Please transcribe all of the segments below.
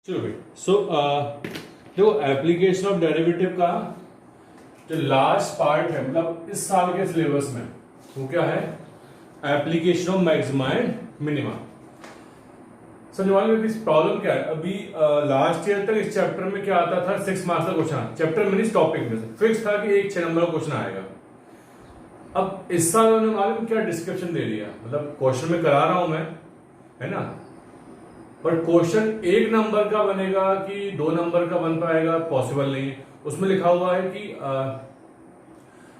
चलो भाई देखो एप्लीकेशन ऑफ डेरिवेटिव का जो लास्ट पार्ट है मतलब इस साल के सिलेबस में वो क्या है application of maxima and minima. समझ वाले इस प्रॉब्लम क्या है अभी लास्ट ईयर तक इस चैप्टर में क्या आता था 6 मार्क्स का क्वेश्चन चैप्टर में इस टॉपिक में से फिक्स था कि एक 6 नंबर का क्वेश्चन आएगा। अब इस साल उन्होंने मालूम क्या डिस्क्रिप्शन दे दिया मतलब क्वेश्चन में करा रहा हूं मैं है ना पर क्वेश्चन 1 नंबर का बनेगा कि 2 नंबर का बन पाएगा पॉसिबल नहीं है। उसमें लिखा हुआ है कि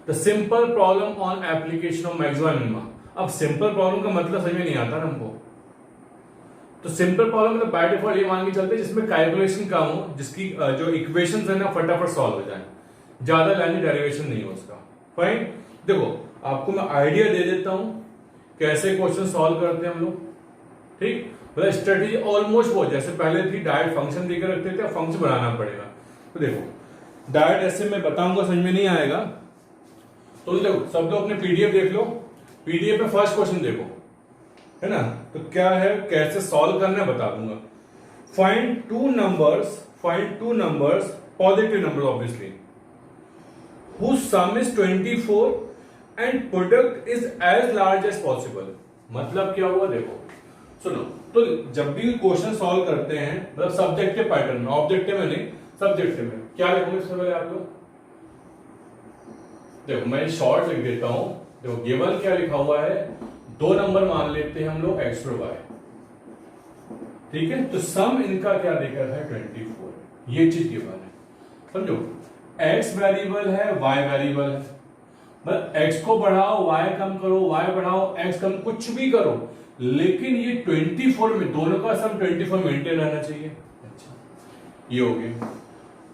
the simple problem on application of maxima minima. अब सिंपल प्रॉब्लम का मतलब समझ में नहीं आता ना हमको, तो सिंपल प्रॉब्लम मतलब बाय डिफॉल्ट ये मान के चलते जिसमें कैलकुलेशन कम हो, जिसकी जो इक्वेशंस है ना फटाफट सॉल्व हो जाए, ज्यादा लाइन डेरिवेशन नहीं हो उसका। फाइन, देखो आपको मैं आइडिया दे देता हूं कैसे क्वेश्चन सॉल्व करते हैं हम लोग। ठीक, मतलब स्ट्रेटेजी ऑलमोस्ट वो जैसे पहले थी डायरेक्ट फंक्शन देकर रखते थे, फंक्शन बनाना पड़ेगा। तो देखो डायरेक्ट ऐसे मैं बताऊंगा समझ में नहीं आएगा तो देखो सब लोग अपने पीडीएफ देख लो, पीडीएफ में फर्स्ट क्वेश्चन देखो है ना, तो क्या है कैसे सॉल्व करना है बता दूंगा। Find two numbers positive number obviously whose sum is 24 and product is as large as possible। मतलब क्या हुआ देखो सुनो, तो जब भी क्वेश्चन सॉल्व करते हैं मतलब सब्जेक्टिव पैटर्न में, ऑब्जेक्टिव में नहीं सब्जेक्टिव में, क्या लिखोगे इससे पहले आप लोग देखो मैं शॉर्ट लिख देता हूं। देखो गिवन क्या लिखा हुआ है 2 नंबर मान लेते हैं हम लोग x और y, ठीक है, तो सम इनका क्या देकर है 24, ये चीज गिवन है। समझो x वेरिएबल है y वेरिएबल है, मतलब x को बढ़ाओ y कम करो, y बढ़ाओ x कम, कुछ भी करो लेकिन ये 24 में दोनों का सम 24 मेंटेन रहना चाहिए। अच्छा ये हो गया।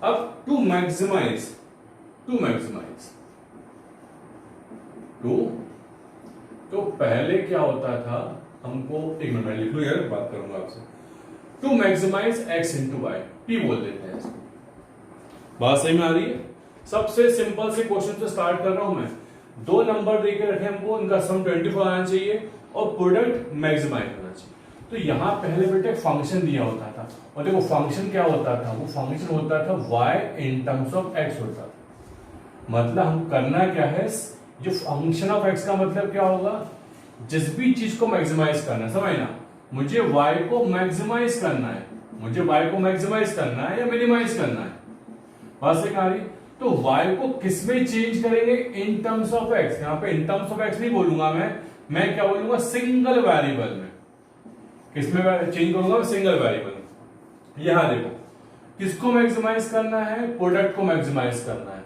अब टू मैक्सिमाइज तो पहले क्या होता था हमको, एक मिनट लिख लो यार बात करूंगा आपसे। To maximize x into y p बोल देते हैं इसको। बात सही में आ रही है। सबसे सिंपल से क्वेश्चन से स्टार्ट कर रहा हूं मैं। 2 नंबर देके रखे हमको, उनका सम 24 आना चाहिए और प्रोडक्ट मैक्सिमाइज होना चाहिए। तो यहां पहले बेटे फंक्शन दिया होता था और देखो फंक्शन क्या होता था, वो फंक्शन होता था y in terms of x होता था। मतलब हम करना क्या है, जो फंक्शन ऑफ x का मतलब क्या होगा, जिस भी चीज को मैक्सिमाइज करना है, समझना मुझे y को मैक्सिमाइज करना है, मुझे y को मैक्सिमाइज करना है या मिनिमाइज करना है। बात से कहा रही, तो y को किसमें चेंज करेंगे इन टर्म्स ऑफ x। यहां पे इन टर्म्स ऑफ x नहीं बोलूंगा मैं क्या बोलूंगा सिंगल वेरिएबल में। किसमें चेंज करूंगा, सिंगल वेरिएबल। यहां देखो किसको मैक्सिमाइज करना है, प्रोडक्ट को मैक्सिमाइज करना है।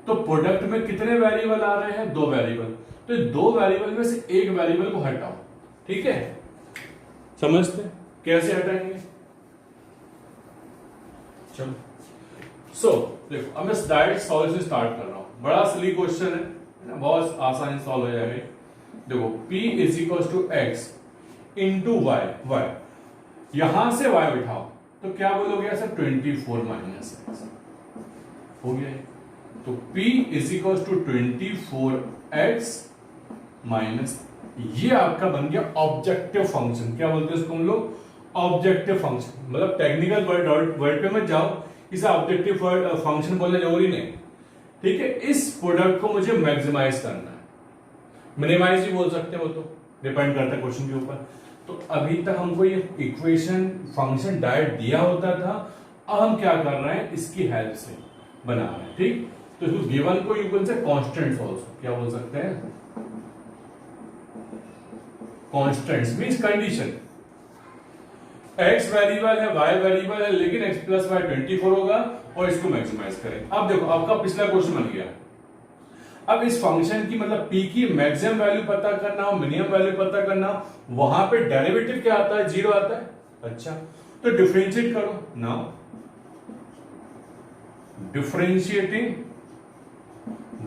तो प्रोडक्ट में कितने वेरिएबल आ रहे हैं, 2 वेरिएबल। तो 2 वेरिएबल में से एक वेरिएबल को हटाओ, ठीक है, समझते कैसे हटाएंगे। चलो देखो अब मैं डायरेक्ट सॉल्व से स्टार्ट कर रहा हूं। बड़ा सिली क्वेश्चन है ना, बहुत आसानी से सॉल्व हो जाएगा। देखो p is equal to x into y, यहां से y उठाओ तो क्या बोलोगे सर 24 माइनस एक्स हो गया। तो p is equal to 24x minus, ये आपका बन गया ऑब्जेक्टिव फंक्शन। क्या बोलते हैं इसको हम लोग, ऑब्जेक्टिव फंक्शन। मतलब टेक्निकल वर्ड पे मत जाओ, इसे ऑब्जेक्टिव फंक्शन बोलना जरूरी नहीं, ठीक है। इस प्रोडक्ट को मुझे मैक्सिमाइज करना है, मिनिमाइज भी बोल सकते हो, वो तो डिपेंड करता है क्वेश्चन के ऊपर। तो अभी तक हमको ये इक्वेशन फंक्शन डायरेक्ट दिया होता था, अब हम क्या कर रहे हैं इसकी हेल्प से बना रहे हैं, ठीक। तो इसको गिवन को you can say constants also, क्या बोल सकते हैं, constants means condition. x variable है y वेरिएबल है लेकिन x प्लस वाई 24 होगा और इसको मैक्सिमाइज करें। अब देखो आपका पिछला क्वेश्चन बन गया। अब इस फंक्शन की मतलब p की मैक्सिमम वैल्यू पता करना हो, मिनिमम वैल्यू पता करना, वहां पे डेरिवेटिव क्या आता है, 0 आता है। अच्छा तो डिफरेंशिएट करो now, differentiating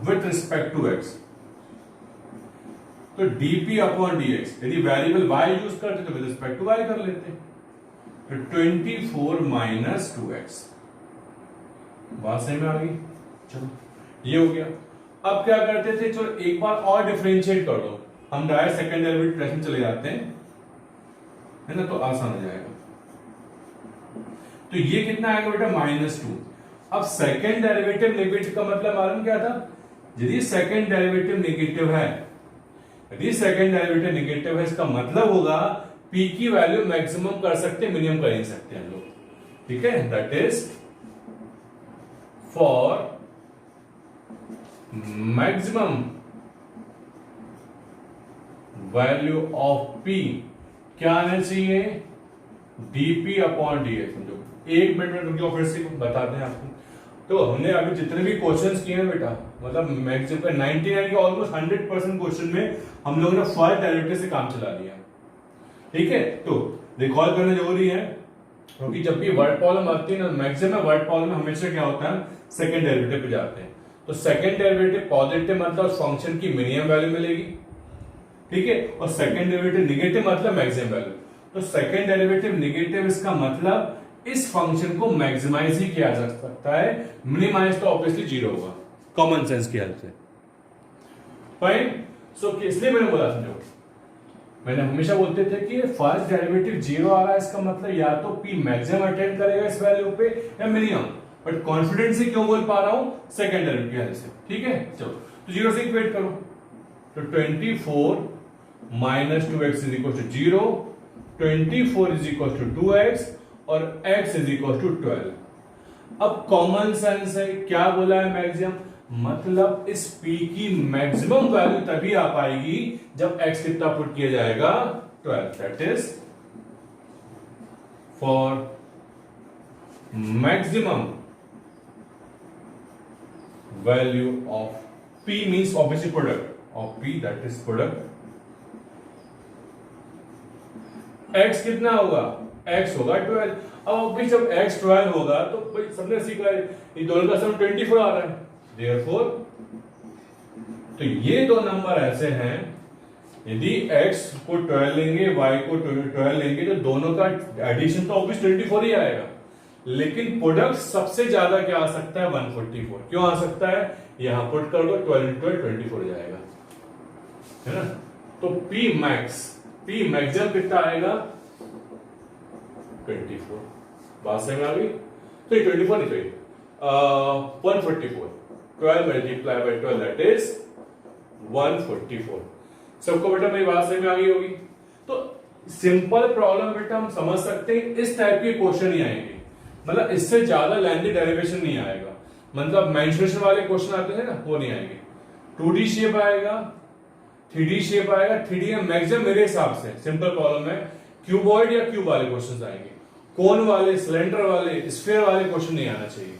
with respect to x, तो dp अपॉन dx, यदि वेरिएबल y यूज करते तो विद रिस्पेक्ट टू y कर लेते, तो 24 माइनस 2x। बात सही में आ गई। चलो ये हो गया। अब क्या करते थे, चलो एक बार और डिफरेंशिएट कर दो, हम डायरेक्ट सेकंड डेरिवेटिव ट्रेस में चले जाते हैं है ना, तो आसान हो जाएगा। तो ये कितना आएगा बेटा -2। अब सेकंड डेरिवेटिव नेगेटिव का मतलब मालूम क्या था? यदि सेकंड डेरिवेटिव नेगेटिव है, यदि सेकंड डेरिवेटिव नेगेटिव है, इसका मतलब होगा p की वैल्यू मैक्सिमम कर सकते, मिनिमम कर नहीं सकते हम लोग, ठीक है। That is for maximum value of p क्या आना चाहिए? dp upon dx। समझो, एक मिनट में रुकिए, फिर से बताते हैं आपको। तो हमने अभी जितने भी क्वेश्चंस किए हैं बेटा, मतलब मैक्सिमम 99 के ऑलमोस्ट 100% क्वेश्चन में हम लोगों ने फर्स्ट डेरिवेटिव से काम चला लिया, ठीक है। तो रिकॉल करना जरूरी है, क्योंकि जब भी वर्ड प्रॉब्लम आती है ना, मैक्सिमम वर्ड प्रॉब्लम में हमेशा क्या होता है, सेकंड डेरिवेटिव पे जाते हैं। तो सेकंड डेरिवेटिव पॉजिटिव मतलब उस फंक्शन की मिनिमम वैल्यू मिलेगी, ठीक है, और सेकंड डेरिवेटिव नेगेटिव मतलब मैक्सिमम वैल्यू। तो सेकंड डेरिवेटिव नेगेटिव, इसका मतलब इस फंक्शन को मैक्सिमाइज ही किया जा सकता है, मिनिमाइज तो ऑब्वियसली जीरो होगा, कॉमन सेंस की हेल्प से। फाइन। सो इसलिए मैंने बोला, समझो, मैंने हमेशा बोलते थे कि फर्स्ट डेरिवेटिव जीरो आ रहा है, इसका मतलब या तो p मैक्सिमम अटेंड करेगा इस वैल्यू पे या मिनिमम, बट कॉन्फिडेंस से क्यों बोल पा रहा हूं? सेकंड डेरिवेटिव की हेल्प से, ठीक है। चलो, तो जीरो से इक्वेट करो, तो 24 minus 2x is equal to 0, 24 is equal to 2x और x इज इक्वल टू 12। अब कॉमन सेंस है, क्या बोला है मैक्सिमम, मतलब इस p की मैक्सिमम वैल्यू तभी आ पाएगी जब x कितना पुट किया जाएगा? 12। That is for maximum value of p means obviously product of p, that is product. x कितना होगा? x होगा 12। अब जब x 12 होगा तो भाई सबने सीखा है, ये दोनों का सम 24 आ रहा है, देयरफॉर तो ये दो नंबर ऐसे हैं, यदि x को 12 लेंगे, y को 12 लेंगे, तो दोनों का एडिशन तो ऑब्वियस 24 ही आएगा, लेकिन प्रोडक्ट सबसे ज्यादा क्या आ सकता है? 144। क्यों आ सकता है? यहां पुट कर दो, 12 × 12 24 हो जाएगा, है ना। तो p मैक्सिमम कितना आएगा? 24। बात समझ में आ गई? तो ये 24 नहीं, तो 144, 12 मल्टीप्लाई बाई 12 दैट इज 144। सबको बेटा मेरी बात समझ में आ गई होगी? तो सिंपल प्रॉब्लम बेटा हम समझ सकते हैं, इस टाइप के क्वेश्चन ही आएंगे, मतलब इससे ज्यादा लेंथी डेरिवेशन नहीं आएगा, मतलब मेंशुरेशन वाले क्वेश्चन आते हैं ना, वो नहीं आएंगे। 2D शेप आएगा, 3D शेप आएगा। 3D में मैक्सिमम मेरे हिसाब से सिंपल प्रॉब्लम है क्यूबॉइड या क्यूब वाले क्वेश्चन आएंगे, कोन वाले, सिलेंडर वाले, स्फीयर वाले क्वेश्चन नहीं आना चाहिए।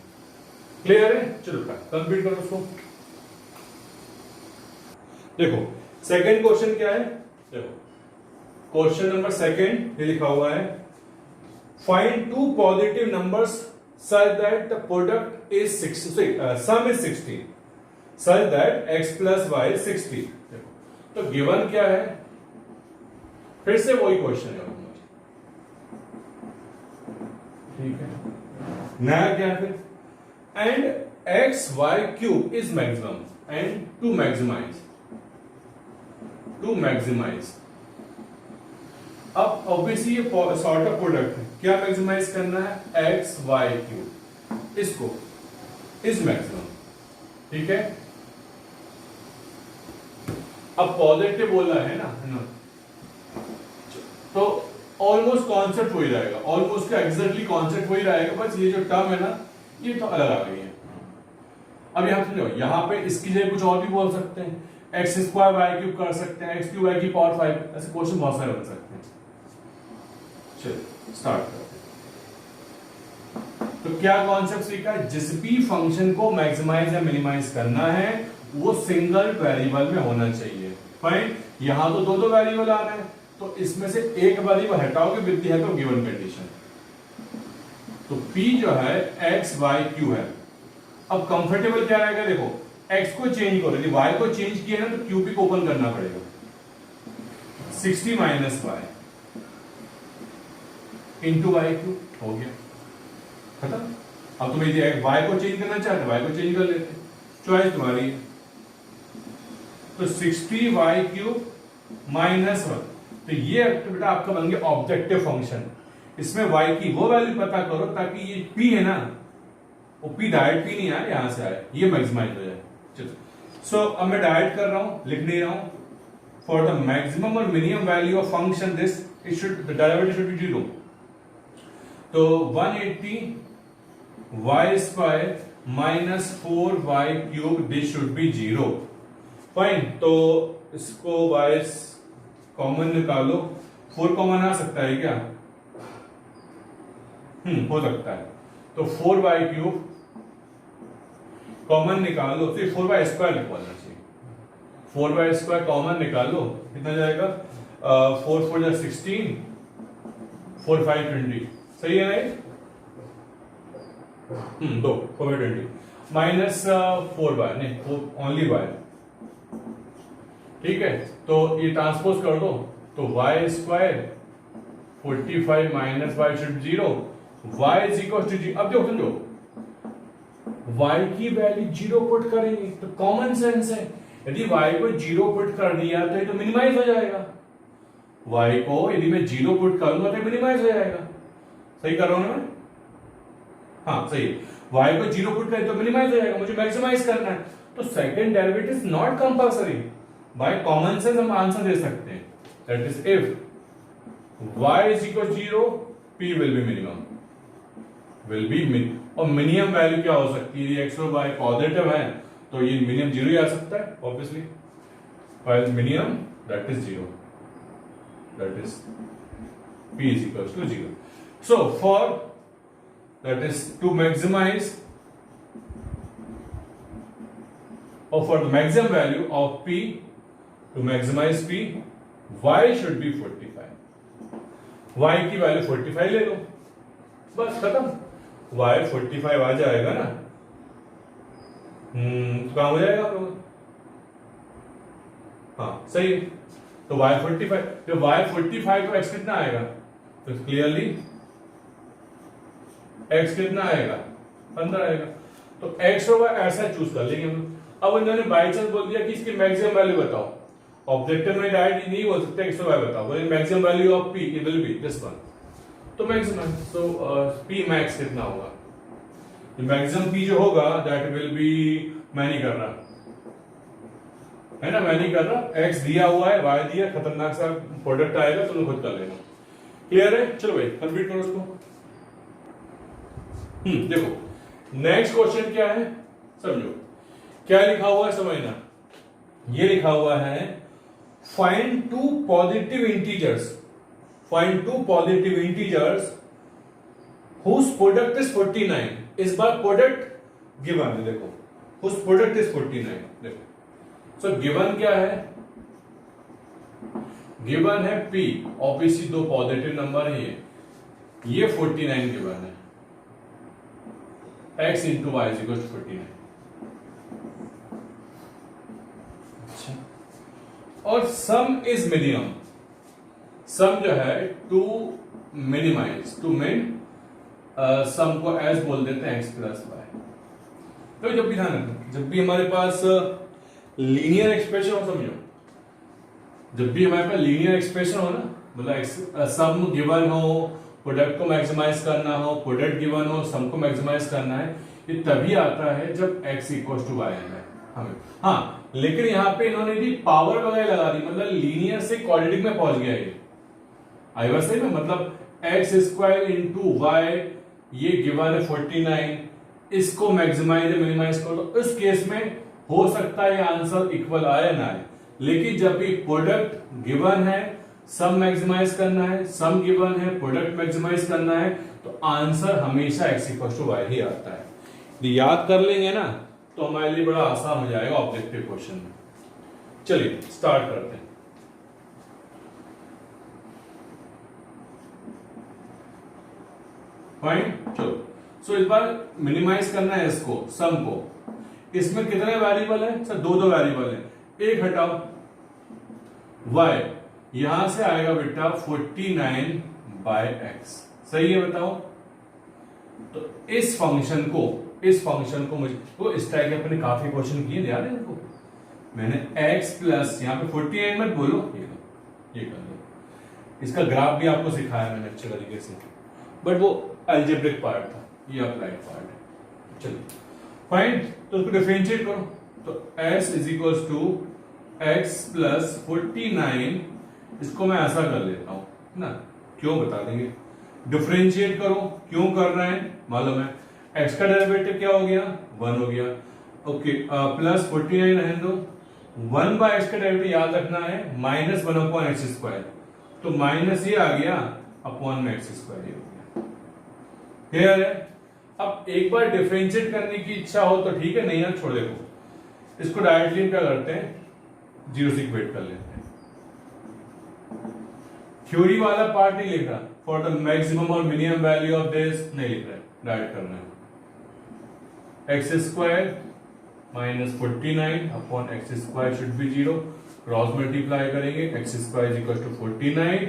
क्लियर है? चलो कंप्लीट करो उसको। देखो सेकंड क्वेश्चन क्या है, देखो क्वेश्चन नंबर सेकंड ये लिखा हुआ है, find two positive numbers such that the product is 60, sum is 16 such that x plus y is 60। देखो तो गिवन क्या है, फिर से वही क्वेश्चन है, ठीक है, नया क्या है फिर, and x y cube is maximum and to maximize. अब ऑब्वियसली ये सॉर्ट ऑफ प्रोडक्ट है, क्या मैक्सिमाइज करना है? x y क्यूब, इसको इज मैक्सिमम, ठीक है। अब पॉजिटिव बोला है ना, तो ऑलमोस्ट कॉन्सेप्ट वही रहेगा, ऑलमोस्ट का एग्जैक्टली कॉन्सेप्ट वही रहेगा, बस ये जो टर्म है ना ये तो अलग आ गई है। अब यहां समझो, यहां पे इसकी जगह कुछ और भी बोल सकते हैं, एक्स स्क्वायर वाई क्यूब कर सकते हैं, एक्स क्यूब वाई की पावर 5, ऐसे क्वेश्चन बहुत सारे बन सकते हैं। चलिए स्टार्ट करते हैं। तो क्या कॉन्सेप्ट सीखा? जिस भी फंक्शन को मैक्सिमाइज या मिनिमाइज करना है वो सिंगल वेरिएबल में होना चाहिए। फाइन। यहां तो दो वेरिएबल आ रहे हैं, तो इसमें से एक वेरिएबल हटाओगे with the help of given condition. तो p जो है x y q है। अब कंफर्टेबल क्या रहेगा? देखो x को चेंज करो, यदि y को चेंज किया ना तो क्यूब को ओपन करना पड़ेगा। 60 minus y into y cube हो गया, खत्म। अब तुम यदि y को चेंज करना चाहते हो y को चेंज कर लेते, चॉइस तुम्हारी है। तो 60 y क्यूब माइनस 1, तो ये बेटा आपका बन गया ऑब्जेक्टिव फंक्शन। इसमें y की वो वैल्यू पता करो ताकि ये p है ना, वो p डायरेक्ट p नहीं आए, यहां से आए, ये मैक्सिमाइज हो जाए। चलो सो अब मैं डायरेक्ट कर रहा हूं, लिख नहीं रहा हूं। फॉर द मैक्सिमम और minimum value of function this it should the derivative should be 0। तो 180 y square minus 4y cube this should be 0। Fine, तो इसको y कॉमन निकालो, 4 कॉमन आ सकता है क्या? हो सकता है। तो 4y क्यूब कॉमन निकालो, फिर 4y स्क्वायर निकालना चाहिए। 4y स्क्वायर कॉमन निकालो, कितना जाएगा? 4 4 16, 4 5 20, सही है राइट? 2 4 20 माइनस 4y, नहीं ओनली y, ठीक है। तो ये ट्रांसपोज कर दो, तो y square 45 minus y should 0, y is equal to 0। अब देखो समझो, y की वैल्यू 0 पुट करेंगे तो कॉमन सेंस है, यदि y को 0 पुट कर दिया तो ये तो मिनिमाइज हो जाएगा। y को यदि मैं 0 पुट करूंगा तो मिनिमाइज हो जाएगा। सही कर रहा हूं ना मैं? हाँ सही है। y को 0 पुट करें तो मिनिमाइज हो जाएगा, मुझे मैक्सिमाइज करना है। तो second derivative is not compulsory, by common sense हम आंसर दे सकते हैं। That is if y is equal 0, p will be minimum, will be मिन। और मिनिमम वैल्यू क्या हो सकती है? x और y पॉजिटिव है तो ये मिनिमम 0 ही आ सकता है obviously. while minimum that is 0, that is p is equals to 0. So for that is to maximize or for the maximum value of p, to maximize p, y should be 45. y की value 45 ले लो, बस खत्म। y 45 आ जाएगा ना, काम हो जाएगा आप लोग। हाँ सही है। तो y 45, जब y 45 तो x कितना आएगा? तो क्लियरली x कितना आएगा? 15 आएगा। तो x और y ऐसा चूज कर लेंगे हम। अब उन्होंने बाई चांस बोल दिया कि इसकी मैक्सिमम वैल्यू बताओ, ऑब्जेक्टिव में डायरेक्ट नहीं बोल सकते x और y बताओ, बोले maximum value of p it will be this one. तो मैक्सिमम, सो p मैक्स कितना होगा? मैक्सिमम p जो होगा दैट विल बी, मैं नहीं कर रहा है ना, मैं नहीं कर रहा, x दिया हुआ है, y दिया, खतरनाक सा प्रोडक्ट आएगा, तुम खुद कर लेना। क्लियर है? चलो भाई कंप्लीट करो उसको। देखो नेक्स्ट क्वेश्चन क्या है, समझो क्या लिखा हुआ है, समझना। ये लिखा हुआ है find two positive integers, find two positive integers whose product is 49। इस बार प्रोडक्ट गिवन है, देखो हुज प्रोडक्ट इज 49। देखो सो गिवन क्या है? गिवन है p, ऑब्वियसली दो पॉजिटिव नंबर है, ये 49 गिवन है, x into y is equal to 49। अच्छा, और सम इज मिनिमम, सम जो है टू मिनिमाइज, टू मिन, सम को एज बोल देते हैं x प्लस वाई। तो जब भी ध्यान रखना, जब भी हमारे पास लीनियर एक्सप्रेशन हो, समझो जब भी हमारे पास लीनियर एक्सप्रेशन हो ना, मतलब सम गिवन हो, प्रोडक्ट को मैक्सिमाइज करना हो, प्रोडक्ट गिवन हो, सम को मैक्सिमाइज करना है, ये तभी आता है जब x इक्वल टू वाई है हमें। हाँ लेकिन यहाँ पे इन्होंने भी पावर वगैरह लगा दी, मतलब लीनियर से क्वाड्रेटिक में पहुंच गया ये। आई बात सही में, मतलब एक्स स्क्वायर इंटू वाई, ये गिवन है 49, इसको मैक्सिमाइज मिनिमाइज कर दो, इस केस में हो सकता है आंसर इक्वल आए ना आए। लेकिन जब भी प्रोडक्ट गिवन है, सम मैक्सिमाइज करना है, सम गिवन है, प्रोडक्ट मैक्सिमाइज करना है, तो आंसर हमेशा x इक्वल टू वाई ही आता है। यदि याद कर लेंगे ना तो हमारे लिए बड़ा आसान हो जाएगा ऑब्जेक्टिव क्वेश्चन में। चलिए स्टार्ट करते हैं। फाइन, चलो सो इस बार मिनिमाइज करना है इसको, सम को। इसमें कितने वेरिएबल है सर? दो वेरिएबल है, एक हटाओ y, यहां से आएगा बेटा 49 बाय x, सही है बताओ। तो इस फंक्शन को मुझे तो इस टाइप के अपने काफी क्वेश्चन किए, याद है इनको। मैंने x प्लस यहां पे 49 मत बोलो, ये कर लो। इसका ग्राफ भी आपको सिखाया मैंने अच्छे तरीके से। बट वो अलजेब्रिक पार्ट था, ये अप्लाइड पार्ट है। चलिए फाइन, तो उसको डिफरेंशिएट करो, तो s is equal to x plus 49, इसको मैं ऐसा कर लेता हूं ना, क्यों बता देंगे। डिफरेंशिएट करो, क्यों कर रहे हैं मालूम है, x का डेरिवेटिव क्या हो गया 1 हो गया, ओके प्लस 49 रहने दो, 1 बाय एक्स का डेरिवेटिव याद रखना है माइनस 1 अपॉन एक्स स्क्वायर, तो माइनस ये आ गया अपॉन में एक्स स्क्वायर हो गया। क्लियर है। अब एक बार डिफरेंशिएट करने की इच्छा हो तो ठीक है, नहीं है छोड़ दो, इसको डायरेक्टली क्या करते हैं, जीरो से इक्वेट कर लेते हैं। थ्योरी वाला पार्ट नहीं लिख रहा, फॉर द मैक्सिमम और मिनिमम वैल्यू ऑफ दिस नहीं लिख रहा है, डायरेक्ट करना है। X square minus 49 upon x square should be 0, cross multiply करेंगे, x square is equal to 49,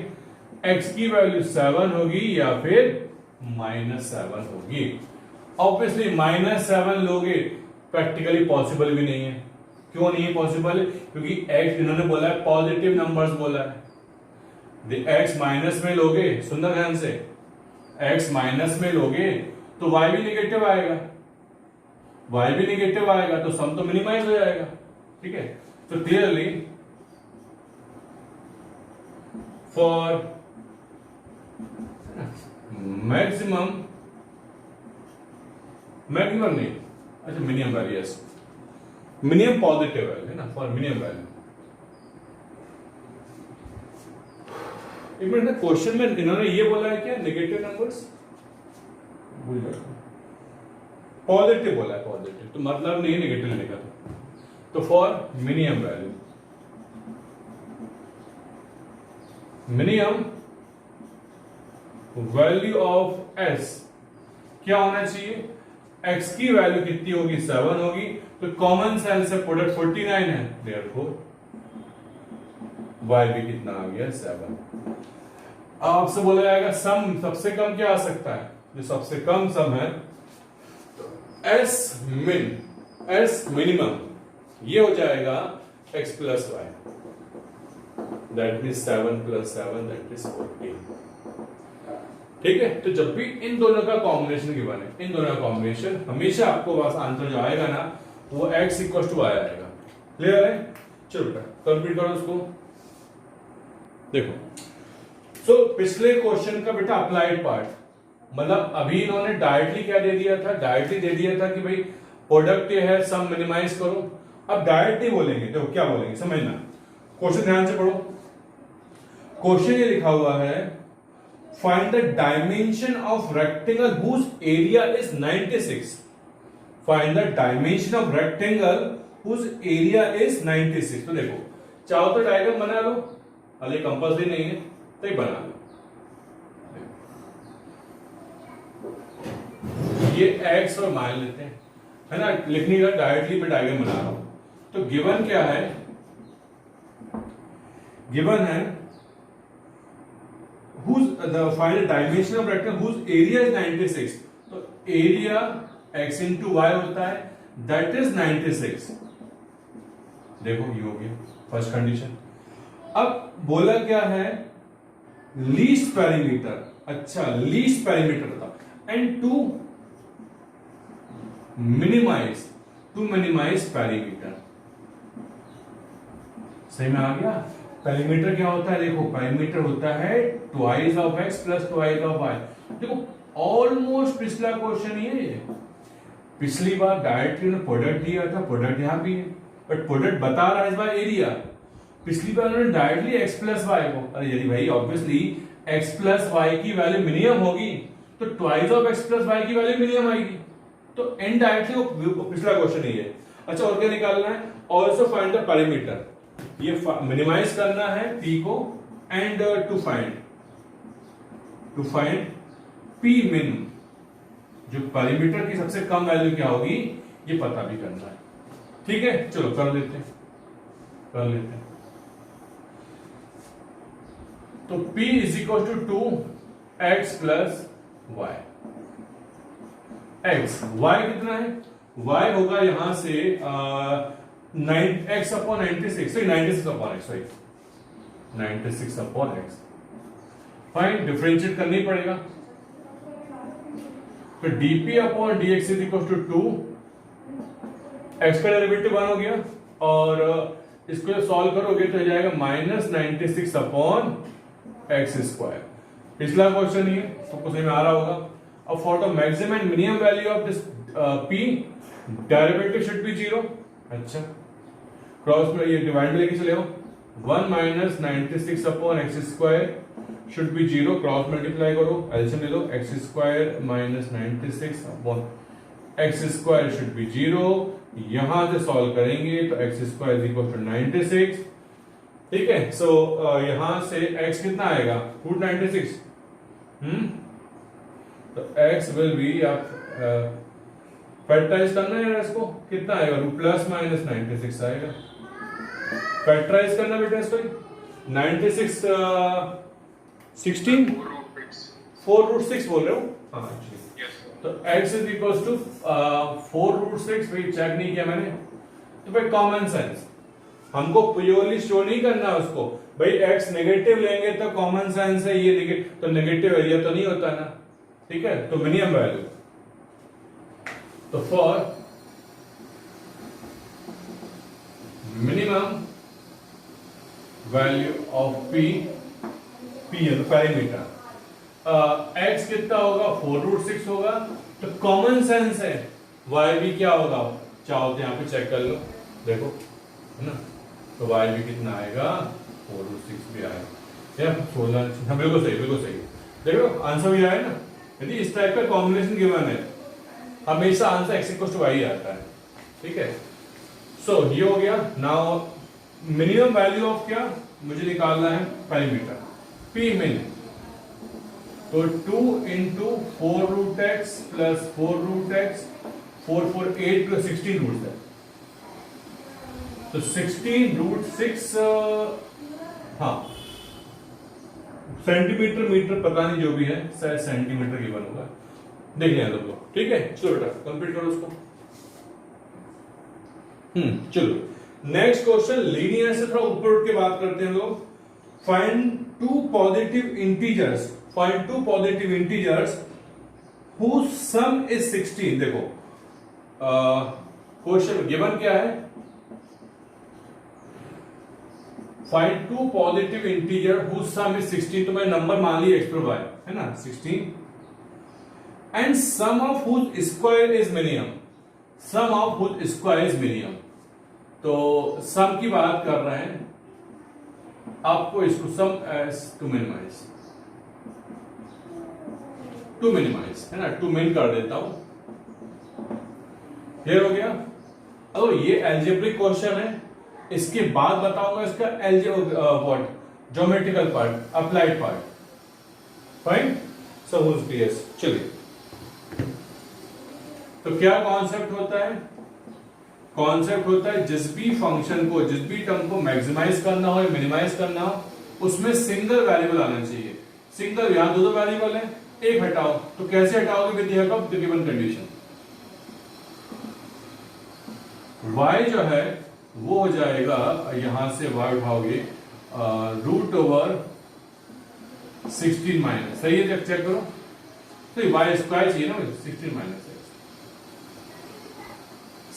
x की वैल्यू 7 होगी या फिर माइनस 7 होगी। ऑब्वियसली माइनस 7 लोगे प्रैक्टिकली पॉसिबल भी नहीं है। क्यों नहीं है पॉसिबल? क्योंकि एक्स इन्होंने बोला है पॉजिटिव नंबर्स बोला है, एक्स माइनस में लोगे, सुंदर ध्यान से, एक्स माइनस में लोगे तो वाई भी नेगेटिव आएगा, वाई भी नेगेटिव आएगा तो सम तो मिनिमाइज हो जाएगा। ठीक है, तो क्लियरली फॉर मैक्सिमम, मैक्सिमम नहीं, अच्छा minimum value, yes minimum positive value है ना, फॉर मिनिमम वैल्यू। एक मिनट, क्वेश्चन में इन्होंने ये बोला है क्या नेगेटिव नंबर्स, भूल जाओ, पॉजिटिव बोला है, पॉजिटिव तो मतलब नहीं नेगेटिव लेने का, तो for minimum value, minimum value of S क्या होना चाहिए, एक्स की वैल्यू कितनी होगी 7 होगी, तो कॉमन सेंस से प्रोडक्ट 49 है, देयरफॉर वाई भी कितना आ गया 7। आपसे बोला जाएगा सम सबसे कम क्या आ सकता है, जो सबसे कम सम है तो एस मिन, एस मिनिमम ये हो जाएगा x plus y, that mean 7 plus 7 that is 14। ठीक है, तो जब भी इन दोनों का कॉम्बिनेशन गिवन है, इन दोनों का कॉम्बिनेशन हमेशा आपको बस आंसर जो आएगा ना वो x इक्वल टू y आएगा। क्लियर है, चलो कंप्लीट करो उसको। देखो सो पिछले क्वेश्चन का बेटा अप्लाइड पार्ट, मतलब अभी इन्होंने डायरेक्टली क्या दे दिया था, डायरेक्टली दे दिया था कि भाई प्रोडक्ट ये है सम मिनिमाइज करो। अब डायरेक्टली बोलेंगे, देखो क्या बोलेंगे समझना, क्वेश्चन ध्यान से पढ़ो। क्वेश्चन ये लिखा हुआ है find the dimension of rectangle whose area is 96। Find the dimension of rectangle whose area is 96। तो देखो चाहो तो डायग्राम बना लो, अरे कंपल्सरी नहीं है तो ही बना लो। ये x और मान लेते हैं, है ना, लिखने का डायरेक्टली मैं डायग्राम बना रहा हूं। तो गिवन क्या है, गिवन है find the dimension of rectangle whose area is 96। तो एरिया x इंटू वाई होता है, दैट इज 96। देखो ये हो गया फर्स्ट कंडीशन। अब बोला क्या है, लीस्ट पेरीमीटर, अच्छा लीस्ट पेरीमीटर था, एंड टू मिनिमाइज पेरीमीटर। सही में आ गया। पेरीमीटर क्या होता है, देखो पेरीमीटर होता है twice of x plus twice of y. देखो ऑलमोस्ट पिछला क्वेश्चन ही है ये, पिछली बार डायरेक्टली ने प्रोडक्ट दिया था, प्रोडक्ट यहां भी है, बट प्रोडक्ट बता रहा है इस बार एरिया। पिछली बार उन्होंने डायरेक्टली एक्स प्लस वाई को, अरे यदि भाई ऑब्वियसली एक्स प्लस वाई की वैल्यू मिनिमम होगी तो twice of x plus y की वैल्यू मिनिमम आएगी, तो इनडायरेक्टली वो पिछला क्वेश्चन ही है। अच्छा और क्या निकालना है, ऑल्सो फाइंड द पेरीमीटर, ये मिनिमाइज करना है p को, and to find p min, जो पेरीमीटर की सबसे कम वैल्यू क्या होगी ये पता भी करना है। ठीक है, चलो कर लेते हैं। तो p is equal to 2x plus y. x y कितना है, y होगा यहां से 9x upon 96, sorry 96 upon x, sorry 96 upon x। Fine, differentiate करना ही पड़ेगा, तो dp upon dx is equal to 2, x का डेरिवेटिव 1 हो गया और इसको जब सॉल्व करोगे तो हो जाएगा -96 अपॉन एक्स स्क्वायर। पिछला क्वेश्चन ही है, सबको समझ में आ रहा होगा। अब for the maximum and minimum value of this p derivative should be 0। अच्छा, क्रॉस में ये डिवाइड में लेके चले हो, 1 minus 96 upon x square should be 0, cross multiply करो, एलसीएम ले लो, x square minus 96 upon x square should be 0। यहां से सॉल्व करेंगे तो x square is equal to 96, ठीक है। सो यहां से x कितना आएगा, रूट 96। तो x विल बी, आप फैक्टराइज करना है इसको, कितना आएगा, रूट प्लस माइनस 96 आएगा। फैक्टराइज करना बेटा इसको, 96 16 4 रूट 6 बोल रहे हो, हाँ तो x is equal to 4 root 6। भाई चेक नहीं किया मैंने, तो भाई कॉमन सेंस, हमको प्योरली शो नहीं करना उसको, भाई x नेगेटिव लेंगे तो कॉमन सेंस है ये, तो नेगेटिव एरिया तो नहीं होता ना, ठीक है। तो मिनिमम वैल्यू, तो for minimum value of p है तो पैरामीटर, x कितना होगा, 4 रूट 6 होगा, तो कॉमन सेंस है y भी क्या होगा, चाहो तो यहां पे चेक कर लो, देखो है ना, तो y भी कितना आएगा, 4 रूट 6 भी आएगा, या 16। हाँ बिल्कुल सही, बिल्कुल सही, देखो आंसर भी आया ना। यदि इस टाइप का कॉम्बिनेशन गिवन है, हमेशा answer x equal to y आता है, ठीक है। सो ये हो गया। नाउ मिनिमम वैल्यू ऑफ क्या मुझे निकालना है, पैरामीटर p min, तो 2 into 4 root x plus 4 root x, 4 4 8 plus 16 root है, तो 16 रूट 6, हाँ सेंटीमीटर मीटर पता नहीं, जो भी है शायद सेंटीमीटर गिवन होगा, देख लें लोग, ठीक है। चलो बेटा कंप्लीट करो उसको। चलो नेक्स्ट क्वेश्चन, लीनियर से थोड़ा ऊपर उठ के बात करते हैं लोग। Find two positive integers, find two positive integers whose sum is 16। देखो क्वेश्चन गिवन क्या है, find two positive integer whose sum is 16, तो मैंने नंबर मान लिया x पर y है ना 16, and sum of whose square is minimum, sum of whose square is minimum. तो सम की बात कर रहे हैं, आपको इसको sum as to minimize, to minimize है ना, टू मिन कर देता हूं, क्लियर हो गया। अब ये एल्जेब्रिक क्वेश्चन है, इसके बाद बताऊंगा इसका what geometrical path, applied part, fine. So what is PS, चलिए तो क्या कॉन्सेप्ट होता है, कॉन्सेप्ट होता है जिस भी फंक्शन को, जिस भी टर्म को मैक्सिमाइज करना हो या मिनिमाइज करना हो, उसमें सिंगल वेरिएबल आना चाहिए। सिंगल, यहां दो वेरिएबल है, एक हटाओ, तो कैसे हटाओगे, with help of the given condition. y जो है वो हो जाएगा, यहां से y उठाओगे रूट ओवर 16 माइनस, सही है, चेक करो, तो y स्क्वायर चाहिए ना, 16 माइनस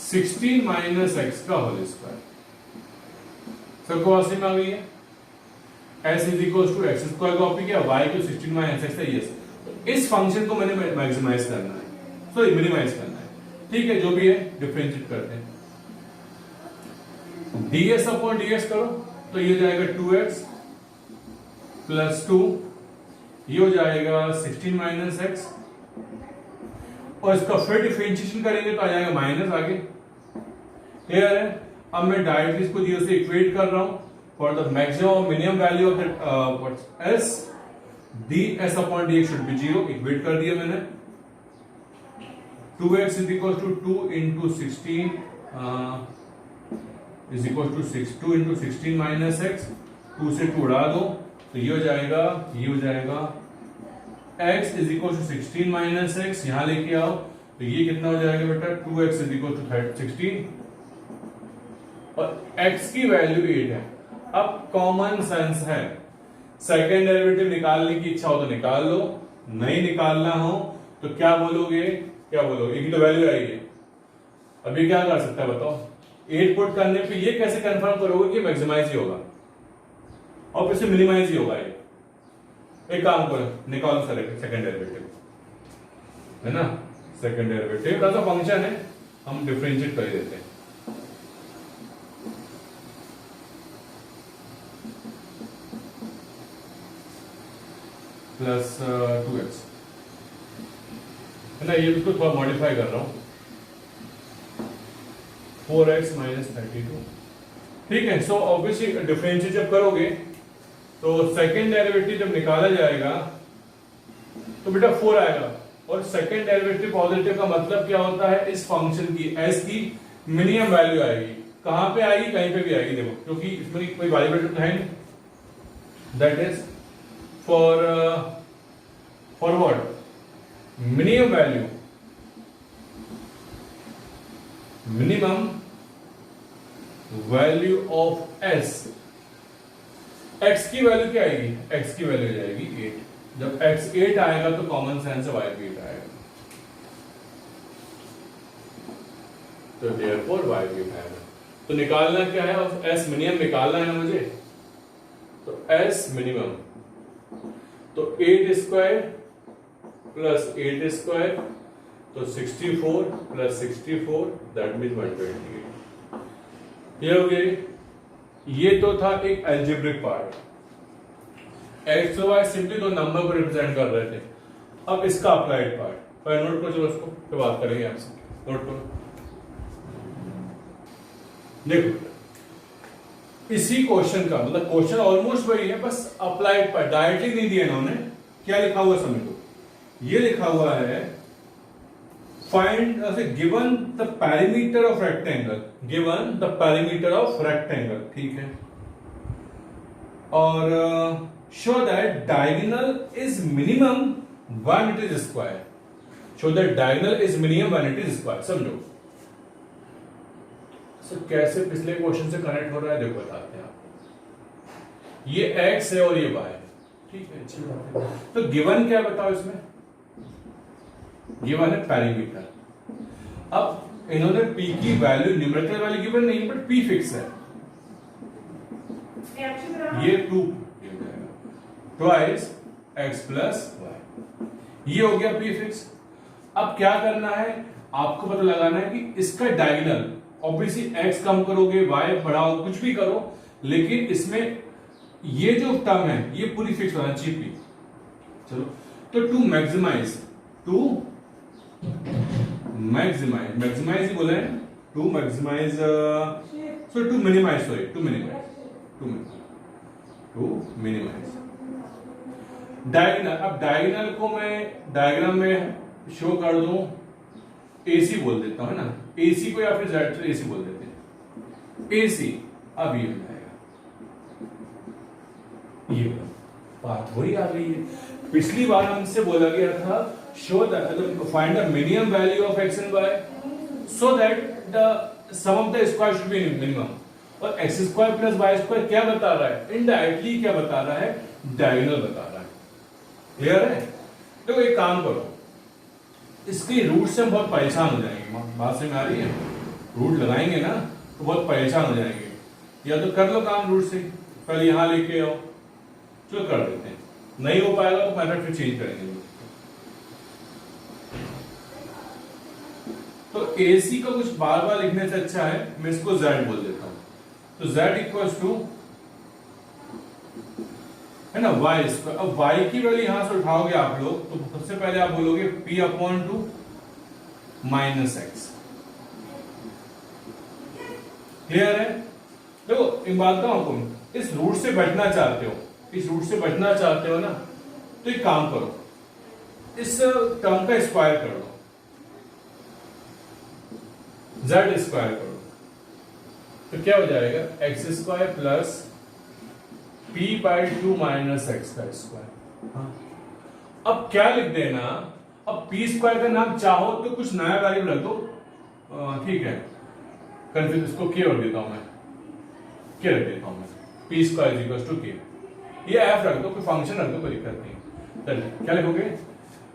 16 माइनस एक्स का होल स्क्वायर, सबको वासी में आ गई है। s is equal to x square copy किया, y को 16 माइनस एक्स है, यस। इस फंक्शन को मैंने मैक्सिमाइज करना है, सॉरी मिनिमाइज करना है, ठीक है, जो भी है डिफरेंशिएट करते हैं। ds अपॉन dx करो, तो ये हो जाएगा 2x प्लस 2, ये हो जाएगा 16 माइनस एक्स, और इसका फिर डिफरेंशिएशन करेंगे तो आ जाएगा माइनस आगे, क्लियर है। अब मैं डायरेक्टली इसको 0 से इक्वेट कर रहा हूं, for the maximum minimum value of that s, ds upon dx should be 0, equate कर दिया मैंने। 2x is equal to 2 into 16 is equal to 2 into 16 minus x, 2 से 2 उड़ा दो, तो ये हो जाएगा, ये हो जाएगा x is equal to 16 minus x, यहां लेके आओ, तो ये कितना हो जाएगा बेटा, 2x इज इक्वल टू 16, और x की वैल्यू 8 है। अब कॉमन सेंस है, सेकेंड डेरिवेटिव निकालने की इच्छा हो तो निकाल लो, नहीं निकालना हो तो क्या बोलोगे, एक ही तो वैल्यू आएगी। अभी क्या कर सकता है बताओ, 8 पुट करने पे ये कैसे कंफर्म करोगे कि मैक्सिमाइज ही होगा और फिर से मिनिमाइज ही होगा ये। एक काम करो, निकालो सेकंड डेरिवेटिव, है ना, सेकंड डेरिवेटिव ऐसा फंक्शन है, हम डिफरेंशिएट कर देते हैं। प्लस 2x, है ना, ये उसको थोड़ा मॉडिफाई कर रहा हूं, 4x माइनस 32। ठीक है, सो ऑब्वियसली डिफरेंशिएट जब करोगे तो सेकेंड डेरिवेटिव जब निकाला जाएगा तो बेटा 4 आएगा, और सेकेंड डेरिवेटिव पॉजिटिव का मतलब क्या होता है, इस फंक्शन की s की मिनिमम वैल्यू आएगी। कहां पे आएगी, कहीं पे भी आएगी, देखो, क्योंकि इसमें कोई वेरिएबल है नहीं, that is for what, minimum value, minimum value of s। x की वैल्यू क्या आएगी, x की वैल्यू जाएगी 8। जब x 8 आएगा तो कॉमन सेंस से y भी 8 आएगा, तो देयरफॉर y भी 8 आएगा। तो निकालना क्या है, और s मिनिमम निकालना है मुझे, तो s मिनिमम, तो 8 स्क्वायर प्लस 8 स्क्वायर, तो 64 प्लस 64, दैट मीन्स 128। ये हो गया। ये तो था एक अलजेब्रिक पार्ट, एक्स और वाई सिंपली दो नंबर को रिप्रेजेंट कर रहे थे। अब इसका अप्लाइड पार्ट, पहले नोट करो, चलो उसको फिर बात करेंगे आपसे, नोट करो। देखो इसी क्वेश्चन का मतलब क्वेश्चन ऑलमोस्ट वही है, बस अप्लाइड पार्ट डायरेक्टली नहीं दिया इन्होंने। क्या लिखा हुआ समझो, ये लिखा हुआ है find given the parameter of rectangle, given the parameter of rectangle, ठीक है, और show that diagonal is minimum when it is square, show that diagonal is minimum when it is square. समझो कैसे पिछले क्वेश्चन से कनेक्ट हो रहा है, देखो बताते हैं आपको। ये x है और ये y, ठीक है, अच्छी बात है। तो गिवन क्या बताओ, इसमें गिवन है पैरामीटर। अब इन्होंने p की वैल्यू, न्यूमेरिकल वैल्यू गिवन नहीं बट p फिक्स है, ये 2 ट्वाइस x प्लस y, ये हो गया p फिक्स। अब क्या करना है, आपको पता लगाना है कि इसका डायगोनल, ऑब्वियसली x कम करोगे, y बढ़ाओ, कुछ भी करो, लेकिन इसमें ये जो टर्म है ये पूरी फिक्स होना चाहिए p। चलो, तो टू मैक्सिमाइज मैक्सिमाइज ही बोले हैं, to maximize, so to minimise, sorry to minimize diagonal. अब डायगोनल को मैं डायग्राम में शो कर दूं, AC बोल देता हूं, है ना, AC को या फिर Z AC बोल देते हैं, AC। अब ये हो जाएगा, ये बात वही आ गई है। पिछली बार हमसे बोला गया था show that find the minimum value of x and y so that the sum of the square should be minimum, और x square plus y square क्या बता रहा है, इनडायरेक्टली क्या बता रहा है, डायगोनल बता रहा है। क्लियर है? तो एक काम करो, इसके रूट से हम बहुत परेशान हो जाएंगे, बात समझ में आ रही है, रूट लगाएंगे ना तो बहुत परेशान हो जाएंगे। या तो कर लो काम रूट से, पहले यहां लेके आओ, चलो कर देते हैं, नहीं हो पाएगा तो मेथड फिर चेंज करेंगे। तो AC को कुछ बार बार लिखने से अच्छा है मैं इसको Z बोल देता हूं, तो Z इक्वल्स टू, है ना, y स्क्वायर। अब y की वैल्यू यहां से उठाओगे आप लोग, तो सबसे पहले आप बोलोगे p/2 माइनस x। क्लियर है? देखो एक बात बताऊं आपको, इस रूट से बचना चाहते हो, इस रूट से बचना चाहते हो ना, तो एक काम करो, इस टर्म का स्क्वायर कर दो, z स्क्वायर करो, तो क्या हो जाएगा, x square plus p/2 minus x का स्क्वायर। अब क्या लिख देना, अब p स्क्वायर का नाम चाहो तो कुछ नया वैल्यू रख दो, ठीक है, कंफ्यूज, इसको k रख देता हूं मैं, k रख देता हूं मैं, p square equals to k, ये f रख दो, कोई फंक्शन रख दो, कोई दिक्कत नहीं। चलिए क्या लिखोगे,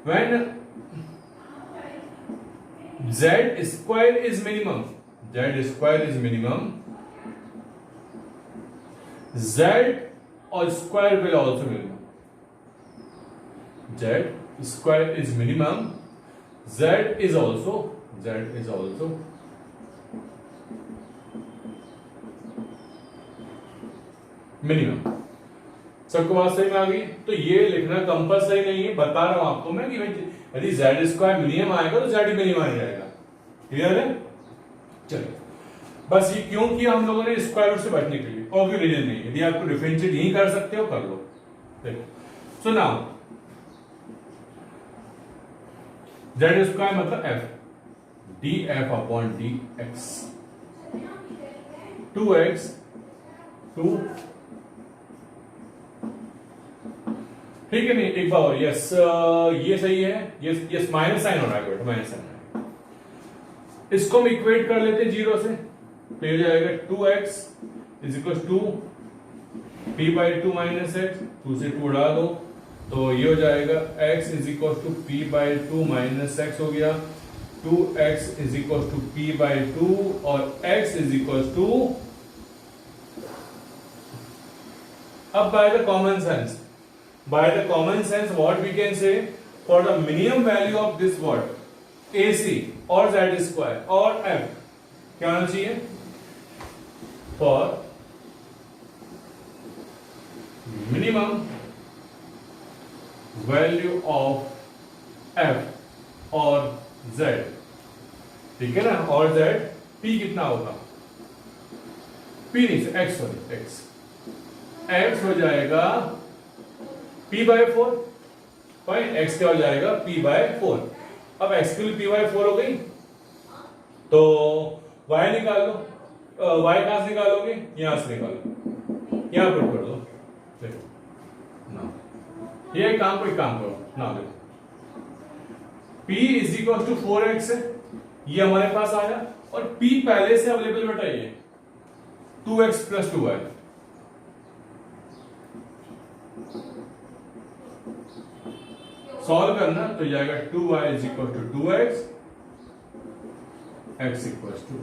when Z square is minimum. Z square is minimum. Z or square will also minimum. Z square is minimum. Z is also minimum. सबको बात सही में आ गई. तो ये लिखना कंपलसरी नहीं है, बता रहा हूं आपको मैं कि यदि जेड स्क्वायर मिनिमम आएगा तो जेड मिनिमम आ जाएगा. क्लियर है? चलिए, बस ये क्यों किया हम लोगों ने? स्क्वायर रूट से बचने के लिए, और कोई रीजन नहीं. यदि आपको डिफरेंशिएट नहीं कर सकते हो कर लो. देखो, सो नाउ जेड स्क्वायर मतलब F, D F upon D x. 2x 2, ठीक है. नहीं, एक बार और. यस, ये सही है. यस माइनस साइन हो रहा है, माइनस साइन. इसको हम इक्वेट कर लेते हैं 0 से, तो ये जाएगा 2x is equal to p by 2 minus x. 2 से 2 उड़ा दो तो ये हो जाएगा x is equal to p by 2 minus x हो गया. 2x is equal to p by 2 और x इज इक्वल टू, अब by the common sense what we can say, for the minimum value of this what AC or Z square or F, क्या होना चाहिए? For minimum value of F or Z, ठीक है ना, और Z, P कितना होगा? P नहीं, X सॉरी, X हो जाएगा P बाय 4. फाइन, X क्या हो जाएगा? P by 4. अब X के लिए P बाय 4 हो गई तो Y निकाल लो. Y कहां से निकालोगे? यहां से निकालो, यहां पुट कर दो. देखो ना, ये काम करो ना. देखो P is equal to 4x है, ये हमारे पास आया, और P पहले से अवेलेबल बताइए 2x प्लस 2y. सॉल्व करना तो जाएगा 2y is equal to 2x, x equal to.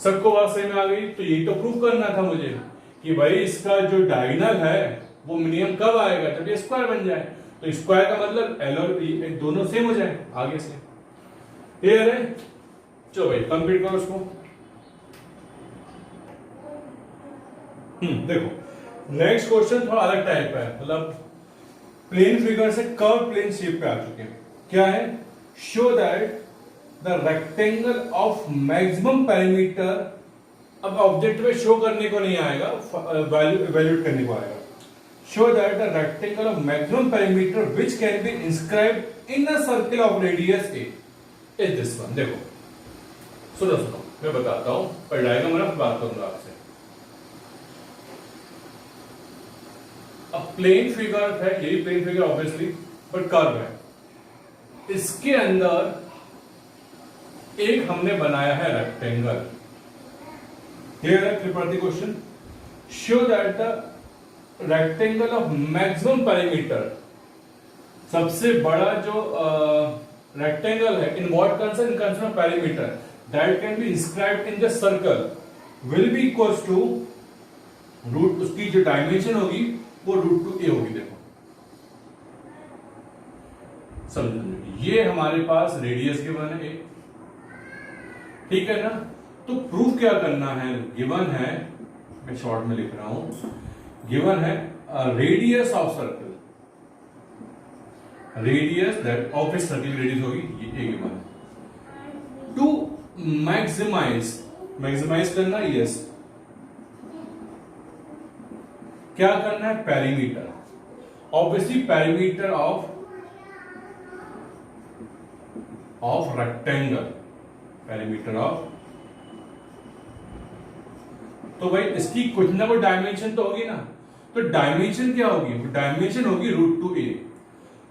सबको बात सही में आ गई. तो यही तो प्रूव करना था मुझे कि भाई इसका जो डायगोनल है वो मिनिमम कब आएगा? जब ये स्क्वायर बन जाए. तो स्क्वायर का मतलब एल और बी दोनों सेम हो जाए आगे से. क्लियर है? चलो भाई कंप्लीट करो उसको. देखो नेक्स्ट क्वेश्चन थोड़ा अलग टाइप का है, मतलब प्लेन फिगर से कर्व प्लेन शेप पे आ चुके हैं. क्या है? Show that the rectangle of maximum parameter. अब ऑब्जेक्ट में शो करने को नहीं आएगा, वैल्यू इवैल्यूएट करने को आएगा. Show that the rectangle of maximum parameter which can be inscribed in a circle of radius A is this one. देखो सुनो मैं बताता हूं, पर डायग्राम में बात करूंगा आपसे. अब प्लेन फिगर है, यही plane figure obviously, but curve है. इसके अंदर एक हमने बनाया है रेक्टेंगल. क्लियर है? Tripathi question. Show that the rectangle of maximum parameter, सबसे बड़ा जो रेक्टेंगल है in what concern of parameter that can be inscribed in the circle will be equals to root, उसकी जो डायमेंशन होगी वो √2a होगी. देखो समझो, ये हमारे पास रेडियस गिवन है, ठीक है ना. तो प्रूफ क्या करना है? गिवन है, मैं शॉर्ट में लिख रहा हूं, गिवन है radius of circle, radius that of a circle radius होगी, ये गिवन है. टू मैक्सिमाइज करना, यस. क्या करना है? Perimeter. Obviously perimeter of rectangle, perimeter of. तो भाई इसकी कुछ ना कोई डायमेंशन तो होगी ना. तो डायमेंशन क्या होगी? डायमेंशन होगी √2a.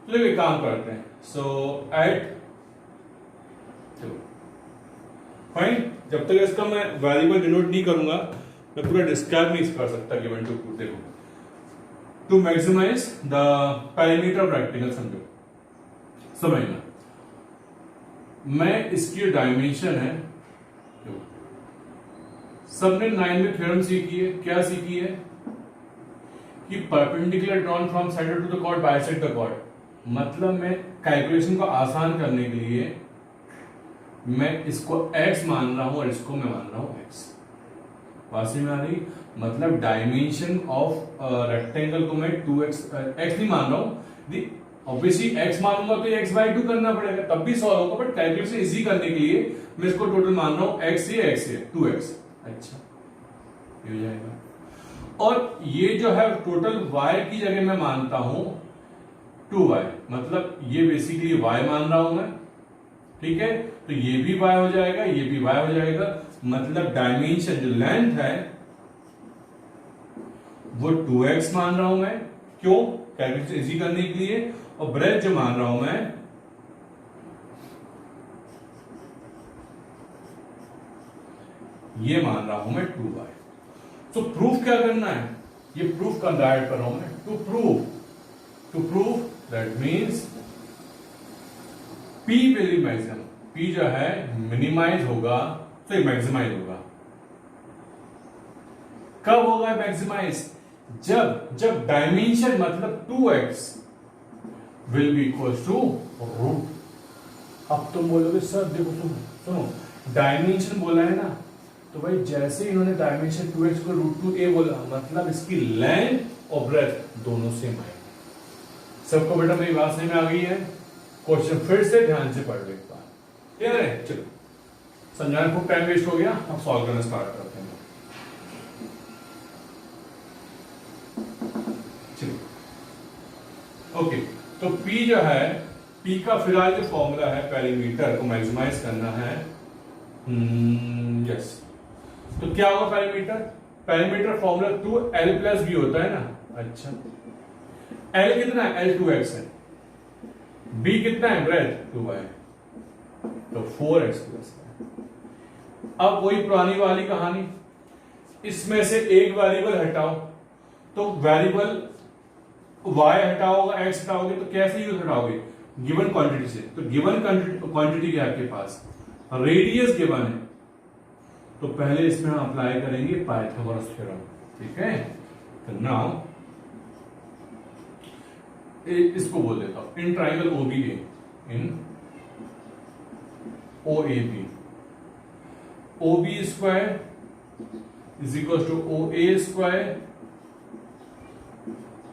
तो एक काम करते हैं, सो एट फाइन. जब तक इसका मैं वेरिएबल डिनोट नहीं करूंगा मैं पूरा डिस्क्राइब नहीं कर सकता गिवन टू. देखो, to maximize the parameter of rectangle, समझना. मैं इसकी डायमेंशन है, सबने 9 में थ्योरम सीखी है, क्या सीखी है कि perpendicular drawn from centre to the chord bisect the chord. मतलब मैं कैलकुलेशन को आसान करने के लिए मैं इसको x मान रहा हूं और इसको मैं मान रहा हूं x। बात में आ रही? मतलब डायमेंशन ऑफ रेक्टेंगल को मैं 2x x नहीं मान रहा हूं, ऑब्वियसली x मानूंगा तो x/2 करना पड़ेगा, तब भी सॉल्व होगा, बट कैलकुलेशन इजी करने के लिए मैं इसको टोटल मान रहा हूं x ये 2x। अच्छा, ये हो जाएगा। और ये जो है टोटल y की जगह मैं मानता हूं 2y, मतलब ये बेसिकली y मान रहा हूं मैं, ठीक है। तो ये भी y हो जाएगा, ये भी y हो जाएगा, मतलब डायमेंशन जो लेंथ है वो 2x मान रहा हूं मैं, क्यों? कैलकुलेशन इजी करने के लिए। और ब्रेथ जो मान रहा हूं मैं ये मान रहा हूं मैं 2y। तो प्रूफ क्या करना है? ये प्रूफ कंपेयर कर रहा हूं मैं। To prove that means P will be maximum. P जो है मिनिमाइज होगा तो मैक्सिमाइज होगा। कब होगा मैक्सिमाइज? जब डायमेंशन मतलब 2x will be equal to root. अब तुम बोलोगे सर देखो सुनो डायमेंशन बोला है ना, तो भाई जैसे ही इन्होंने डायमेंशन 2x को √2a बोला, मतलब इसकी लेंथ और ब्रेथ दोनों सेम आएगी। सबको बेटा मेरी बात समझ में आ गई है? क्वेश्चन फिर से ध्यान से पढ़ लो एक बार, क्लियर है? चलो, समझाने खूब टाइम वेस्ट हो गया, अब सॉल्व करना स्टार्ट करते हैं। चलो ओके, तो P जो है, P का फिलहाल जो फॉर्मूला है पेरीमीटर को मैक्सिमाइज करना है, यस। तो क्या होगा पेरीमीटर? पेरीमीटर फॉर्मूला 2l+b होता है ना। अच्छा, l कितना है? l 2x है, b कितना है? ब्रेथ 2y, तो 4x+। अब वही पुरानी वाली कहानी, इसमें से एक वेरिएबल हटाओ, तो वेरिएबल y हटाओगे, x हटाओगे, तो कैसे यूज हटाओगे? गिवन क्वांटिटी से। तो गिवन क्वांटिटी क्या है आपके पास? रेडियस गिवन है, तो पहले इसमें हम अप्लाई करेंगे पाइथागोरस थ्योरम, ठीक है। तो नाउ इसको बोल देता हूं in triangle OBA, in OAB, OB square is equal to OA square.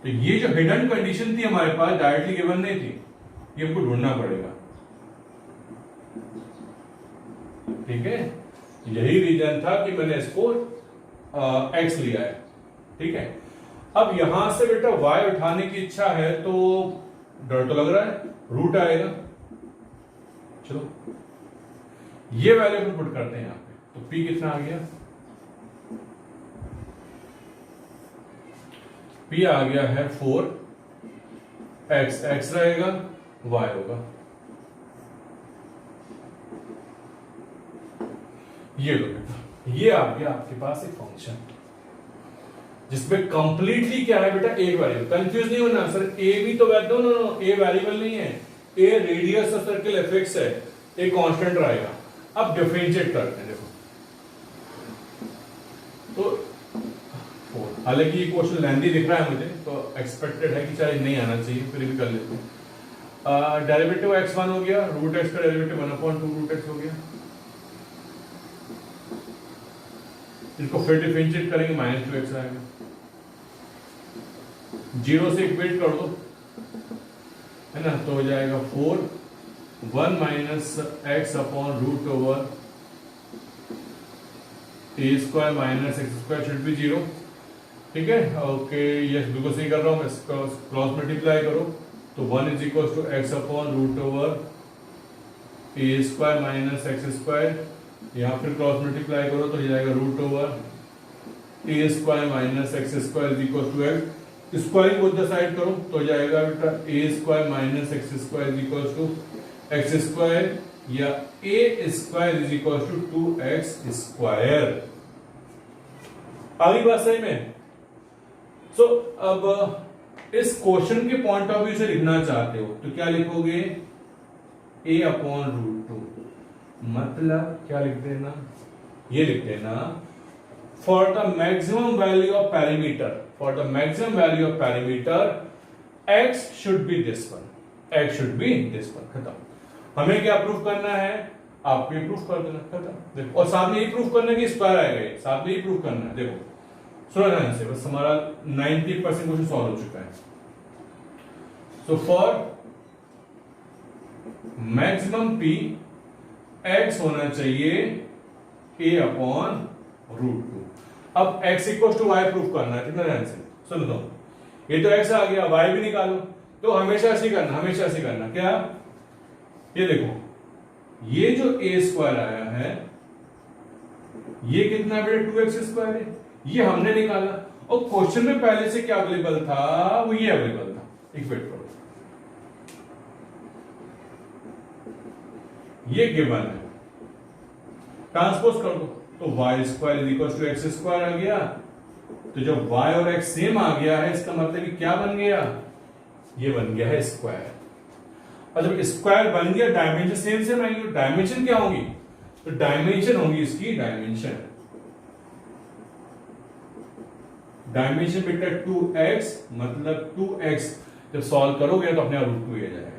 तो ये जो हिडन कंडीशन थी हमारे पास, डायरेक्टली गिवन नहीं थी, ये हमको ढूंढना पड़ेगा, ठीक है। यही रीजन था कि मैंने इसको x लिया है, ठीक है। अब यहां से बेटा y उठाने की इच्छा है, तो डर तो लग रहा है, रूट आएगा। चलो ये वैल्यू पुट करते हैं यहां पे, तो p कितना आ गया? p आ गया है 4x, x रहेगा, y होगा। ये लो बेटा, ये आ गया आपके पास एक फंक्शन जिसमें कंप्लीटली क्या है बेटा? एक वेरिएबल। कंफ्यूज नहीं होना सर, ए भी तो no no no, a variable नहीं है, ए रेडियस ऑफ सर्कल एफएक्स है, एक कांस्टेंट रहेगा। अब डिफरेंशिएट करते हैं, देखो तो हालांकि ये क्वेश्चन लेंथी दिख रहा है मुझे, तो एक्सपेक्टेड है कि चाहे नहीं आना चाहिए, फिर भी कर लेते हैं। डेरिवेटिव x1 हो गया, रूट x का डेरिवेटिव 1/2 रूट x हो गया। इसको फिर डिफरेंशिएट करेंगे, -2x आएगा, 0 से इक्वेट कर दो, है ना, तो हो जाएगा 4 1 - x upon root over a square minus x square should be 0, ठीक है। ओके, यस बिल्कुल सही कर रहा हूं मैं, क्रॉस मल्टीप्लाई करो, तो 1 is equal to x upon root over a square minus x square, यहां फिर क्रॉस मल्टीप्लाई करो तो हो जाएगा root over a square minus x square is equal to x, squaring both the side करो तो हो जाएगा बेटा a square minus x square is equal to x square, या a square is equal to 2x square. आगे बात सही में। सो अब इस क्वेश्चन के पॉइंट ऑफ व्यू से लिखना चाहते हो तो क्या लिखोगे? a अपॉन रूट 2, मतलब क्या लिख देना, ये लिख देना for the maximum value of parameter, for the maximum value of parameter x should be this one, x should be this one. खत्म। हमें क्या प्रूफ करना है, आपको ये प्रूफ कर देना, खत्म। देखो, और साथ में ये प्रूफ करना है कि स्क्वायर आएगा, ये साथ में ये प्रूफ करना है। देखो सुनो ध्यान से, बस हमारा 90% क्वेश्चन सॉल्व हो चुका है। So for maximum p x होना चाहिए a अपॉन √2। अब x equal to y proof करना है, कितना ध्यान से सुन दो। ये तो x आ गया, y भी निकालो। तो हमेशा ऐसे करना, हमेशा ऐसे करना। क्या, ये देखो, ये जो a² आया है ये कितना बेटा 2x² है, ये हमने निकाला। और क्वेश्चन में पहले से क्या अवेलेबल था, वो ये अवेलेबल था। इक्वेट करो, ये गिवन है, ट्रांसपोज कर दो तो y² = x² आ गया। तो जब y और x सेम आ गया है, इसका मतलब कि क्या बन गया, ये बन गया है स्क्वायर। और जब स्क्वायर बन गया, डायमेंशन सेम सेम आएंगे। डायमेंशन क्या होगी, तो डायमेंशन होगी इसकी, डायमेंशन बेटा 2x, मतलब 2x जब सॉल्व करोगे तो अपने आप √2 आ जाएगा।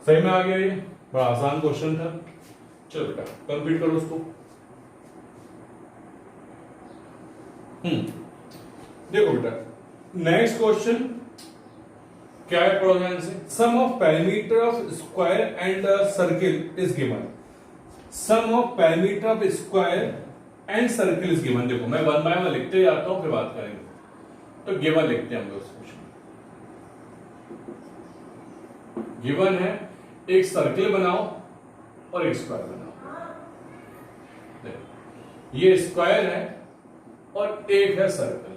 सही में आ गया, ये बड़ा आसान क्वेश्चन था। चलो बेटा कंप्लीट करो उसको। देखो बेटा नेक्स्ट क्वेश्चन क्या है, पढ़ो ध्यान से। Sum of parameter of square and circle is given. Sum of parameter of square and circle is given. देखो मैं 1 बाय 1 लिखते जाता हूं, फिर बात करेंगे। तो गिवन लिखते हैं हम लोग। गिवन है एक सर्किल बनाओ और एक स्क्वायर बनाओ। देखो ये स्क्वायर है और एक है सर्कल,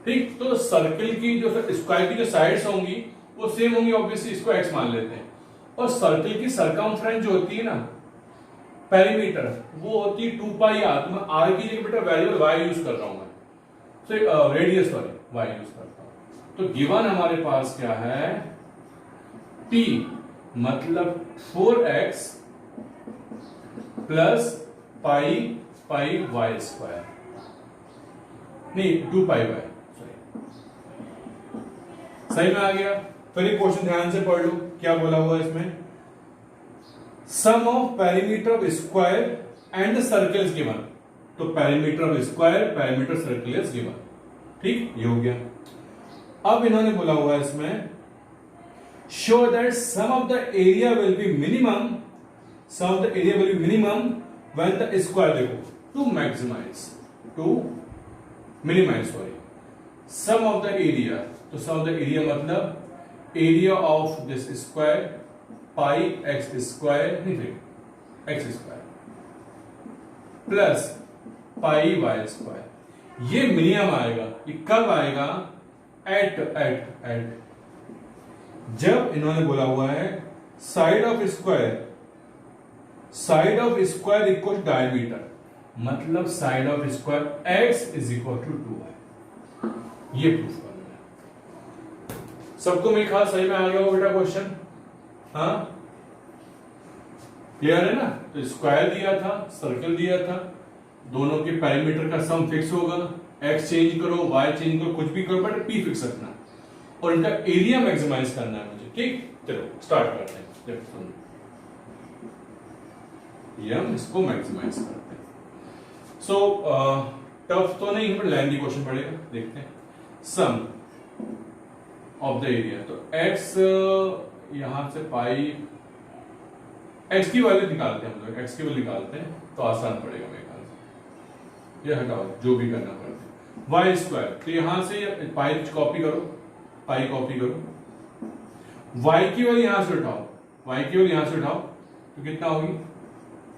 ठीक। तो सर्किल की जो, स्क्वायर की जो साइड्स होंगी वो सेम होंगी, ऑब्वियसली इसको x मान लेते हैं। और सर्किल की सरकमफ्रेंस जो होती है ना, पेरीमीटर, वो होती है 2πr। तो मैं r की जगह बेटा वेरिएबल y यूज कर रहा हूं मैं, तो रेडियस सॉरी y यूज करता हूं। तो गिवन हमारे पास क्या है, p मतलब 4x प्लस पाई y², नहीं 2πy, सही में आ गया। फिर ये क्वेश्चन ध्यान से पढ़ लो, क्या बोला हुआ है इसमें। Sum of perimeter of square and circle is given. तो perimeter of square, perimeter circle is given, ठीक, ये हो गया। अब इन्होंने बोला हुआ है इसमें, show that sum of the area will be minimum, sum of the area will be minimum when the square, देखो to minimise sorry, sum of the area. तो सम ऑफ द एरिया मतलब area of this square pi x² नहीं x² plus pi y², ये minimum आएगा। ये कब आएगा, eight जब इन्होंने बोला हुआ है side of square equal diameter, मतलब side of square x = 2y। ये प्रूफ करना है। सबको मेरे ख्याल सही में आ गया हो बेटा क्वेश्चन, हाँ क्लियर है ना। तो स्क्वायर दिया था, सर्कल दिया था, दोनों के पैरामीटर का सम फिक्स होगा। x चेंज करो, y चेंज करो, कुछ भी करो, बट p फिक्स रखना और इनका एरिया मैक्सिमाइज करना है मुझे, ठीक। चलो स्टार्ट करते हैं। ये हम इसको मैक्सिमाइज करते हैं। सो टफ तो नहीं है, लेंथी क्वेश्चन पड़ेगा, देखते हैं। सम ऑफ द एरिया, तो x यहां से पाई, x की वैल्यू निकालते हैं हम लोग, x की वैल्यू निकालते हैं तो आसान पड़ेगा मेरे ख्याल से। ये हटाओ, जो भी करना पड़ता है। y², तो यहां से पाई कॉपी करो, पाई कॉपी करो, y की वैल्यू यहां से उठाओ, y की वैल्यू यहां से उठाओ, तो कितना होगी,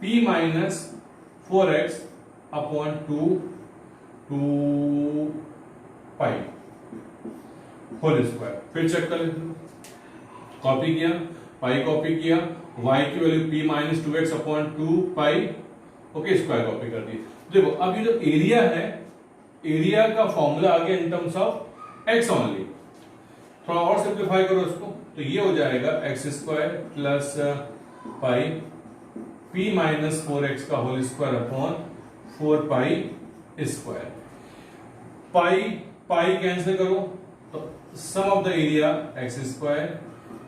p माइनस 4x अपॉन 2 पाई होल स्क्वायर। फिर चेक कर लेते हैं, कॉपी किया, पाई कॉपी किया, y की value p minus 2x upon 2 पाई, ओके, स्क्वायर कॉपी कर दी। देखो अब ये जो एरिया है, एरिया का फॉर्मूला आ गया इन टर्म्स ऑफ x ओनली। थोड़ा और सिंप्लीफाई करो इसको, तो तो ये हो जाएगा x square plus pi p minus 4x का whole square upon 4 pi square. Pi pi cancel करो तो sum of the area x square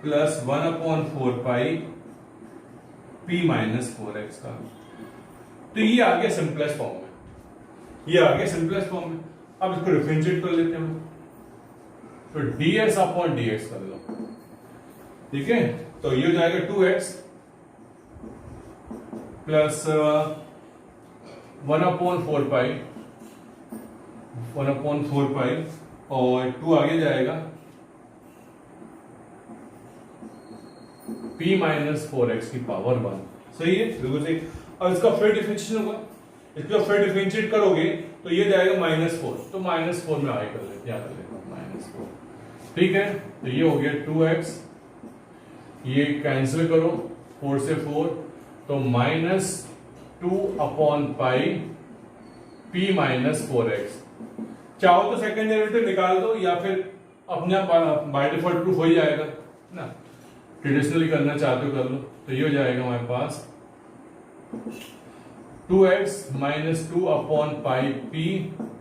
plus 1 upon 4 pi p minus 4x का। तो ये आ गया सिंपलेस्ट फॉर्म में, ये आ गया सिंपलेस्ट फॉर्म में। अब इसको डिफरेंशिएट कर लेते हैं, तो dx अपॉन dx कर लो, ठीक है। तो ये हो जाएगा 2x प्लस 1 अपॉन 4 पाई, 1 अपॉन 4 पाई और 2 आगे जाएगा p माइनस 4x की पावर 1। सही है, बिल्कुल सही। अब इसका फिर डिफरेंशिएशन होगा, इसका फिर डिफरेंशिएट करोगे तो ये जाएगा -4, तो -4 में आगे कर लेते, याद कर लेते -4, ठीक है। तो ये हो गया 2x, ये कैंसिल करो 4 से 4, तो -2 upon pi p minus 4x। चाहो तो सेकंड डेरिवेटिव निकाल दो या फिर अपने आप बाय डिफॉल्ट प्रूफ हो ही जाएगा ना, ट्रेडिशनली करना चाहते हो कर लो। तो ये हो जाएगा हमारे पास 2x minus 2 upon pi p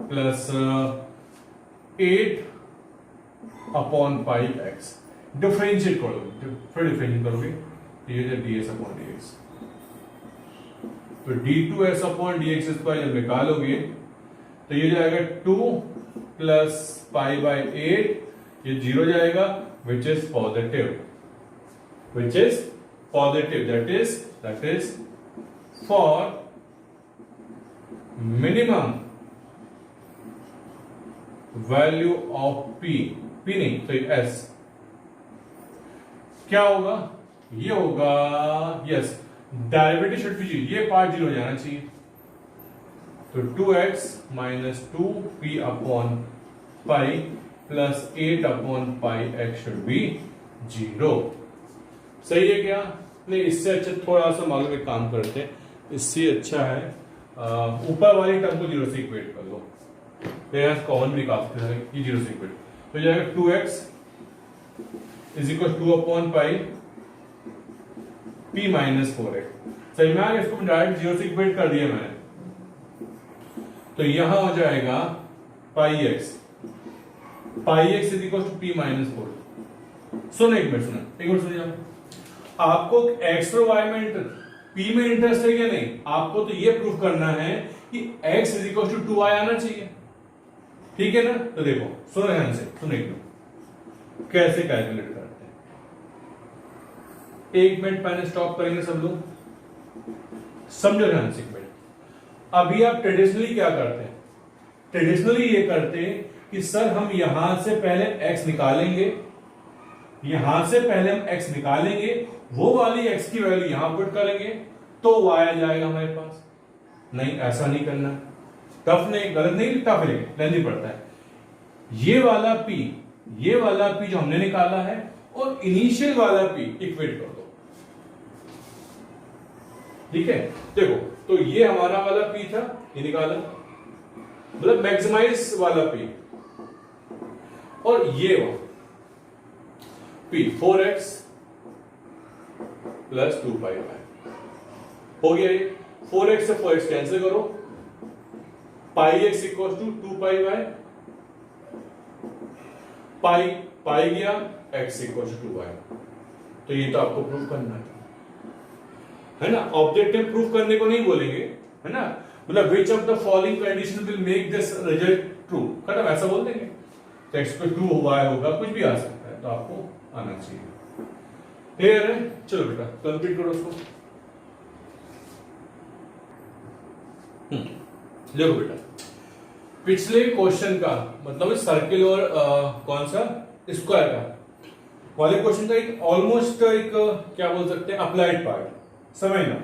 plus 8 upon pi x। Differentiate करोगे, फिर डिफरेंशिएट करोगे तो ये ds अपॉन dx। तो d2s अपॉन dx स्क्वायर जब निकालोगे तो ये जाएगा 2 प्लस पाई बाई 8, ये 0 जाएगा, which is positive, which is positive, that is for minimum value of p नहीं तो s क्या होगा, ये होगा यस डेरिवेटिव शुड बी 0, ये पार्ट 0 हो जाना चाहिए। तो 2x minus 2p upon pi plus 8 upon pi x should be 0। सही है क्या? नहीं, इससे अच्छा थोड़ा सा मालूम एक काम करते हैं, इससे अच्छा है ऊपर वाली टर्म को 0 से इक्वेट कर लो, यहां कॉमन भी काफी है, ये 0 से इक्वेट तो जाएगा 2x is equal 2 upon pi p minus 4x। सही में इसको डायरेक्ट 0 से इक्वेट कर दिया मैंने, तो यहां हो जाएगा pi x is equal to p minus 4। सुनो एक मिनट, सुनो एक मिनट सुनिए, आपको x और y में p में इंटरेस्ट है क्या? नहीं, आपको तो ये प्रूफ करना है कि x is equal to 2y आना चाहिए, ठीक है ना। तो देखो सुनो ध्यान से, सुनो एक मिनट कैसे कैलकुलेट करते हैं, 1 मिनट पहले स्टॉप करेंगे सब लोग, समझो ध्यान से एक मिनट। अभी आप ट्रेडिशनली क्या करते हैं, ट्रेडिशनली ये करते हैं कि सर हम यहां से पहले x निकालेंगे, यहां से पहले हम x निकालेंगे, वो वाली x की वैल्यू यहां पुट करेंगे तो y आ जाएगा हमारे पास। नहीं, ऐसा नहीं करना, टफ नहीं, गलत नहीं, टफ है, लेंदी पड़ता है। ये वाला p जो हमने निकाला है और इनिशियल वाला p इक्वेट कर दो, ठीक है। देखो तो ये हमारा वाला p था, ये निकाला, मतलब मैक्सिमाइज वाला p, और ये p 4x प्लस 2 पाई हो गया। ये 4x से 4x कैंसिल करो, pi x equal to 2 pi y, pi गया, x इक्वल टू 2y। तो ये तो आपको प्रूफ करना है ना, ऑब्जेक्टिव प्रूफ करने को नहीं बोलेंगे, है ना, मतलब which of the following condition will make this result true, खत्म, ऐसा बोल देंगे। तो x को 2 y होगा, कुछ भी आ सकता है, तो आपको आना चाहिए। क्लियर है? चलो बेटा कंप्लीट करो उसको। देखो बेटा, पिछले क्वेश्चन का मतलब सर्किल और कौन सा स्क्वायर का वाले क्वेश्चन का एक ऑलमोस्ट एक क्या बोल सकते हैं अप्लाइड पार्ट समझना।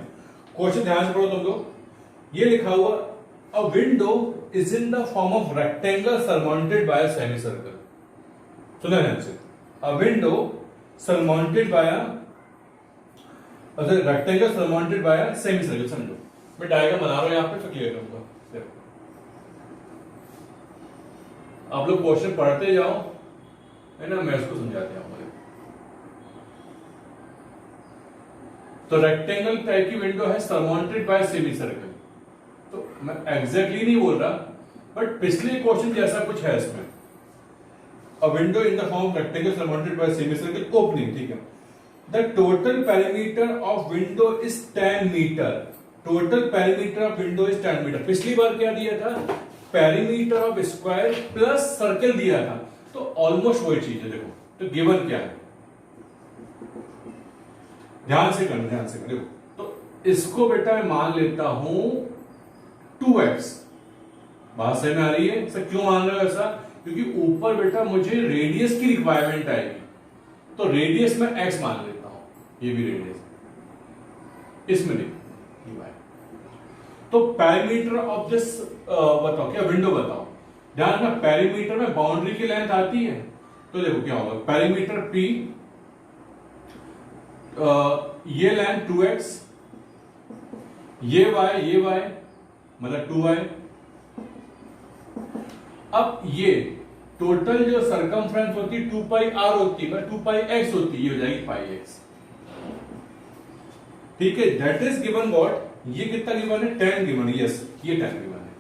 क्वेश्चन ध्यान से पढ़ो तुम लोग। ये लिखा हुआ अ window is in the form of rectangle surmounted bye a semi circle. सुना ध्यान से, अ window surmounted bye rectangle surmounted bye a semi circle. समझो, मैं डायग्राम बना रहा हूं यहां पे तो क्लियर करूंगा। आप लोग क्वेश्चन पढ़ते जाओ, है ना, मैं उसको समझाते जाऊंगा। तो रेक्टेंगल टाइप की विंडो है सराउंडेड बाय सेमी सर्कल। तो मैं एग्जैक्टली नहीं बोल रहा, बट पिछले क्वेश्चन जैसा कुछ है इसमें। A window in the form rectangle surrounded by semi circle opening, ठीक है। The total perimeter of window is 10 metre. Total perimeter of window is 10 metre. पिछली बार क्या दिया था, perimeter of square plus circle दिया था, तो ऑलमोस्ट वही चीज है। देखो तो गिवन क्या है, ध्यान से करना, ध्यान से करना। देखो तो इसको बेटा मैं मान लेता हूं 2x। बात समझ में आ रही है? सर क्यों मान रहे हो ऐसा? क्योंकि ऊपर बेटा मुझे रेडियस की रिक्वायरमेंट आएगी, तो रेडियस में x मान लेता हूं, ये भी रेडियस, इसमें नहीं y। तो पेरीमीटर ऑफ दिस बताओ, क्या विंडो बताओ। ध्यान रखना, पेरीमीटर में बाउंड्री की लेंथ आती है, तो देखो क्या होगा, पेरीमीटर p, ये लेंथ 2x, ये y मतलब 2y। अब ये टोटल जो सरकमफ्रेंस होती है 2 पाई r होती है, 2 पाई x होती है, ये हो जाएगी पाई x। ठीक है, दैट इज गिवन व्हाट, ये कितना गिवन है, 10 गिवन है। यस, ये 10 गिवन है।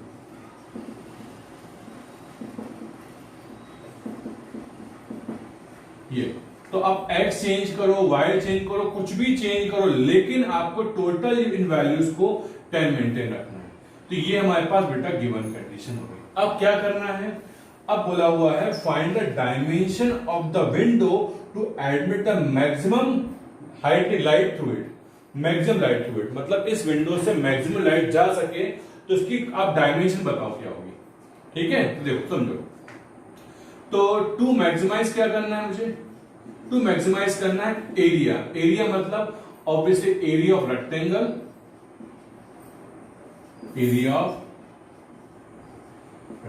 ये तो आप x चेंज करो, y चेंज करो, कुछ भी चेंज करो, लेकिन आपको टोटल इन वैल्यूज को 10 मेंटेन रखना है। तो ये हमारे पास बेटा गिवन कंडीशन हो गई। अब क्या करना है, अब बोला हुआ है find the dimension of the window to admit the maximum height light through it. Maximum light through it मतलब इस विंडो से मैक्सिमम लाइट जा सके, तो इसकी आप डायमेंशन बताओ क्या होगी। ठीक है, तो देखो समझो, तो टू मैक्सिमाइज क्या करना है मुझे, टू मैक्सिमाइज करना है एरिया। एरिया मतलब obviously area of rectangle, area of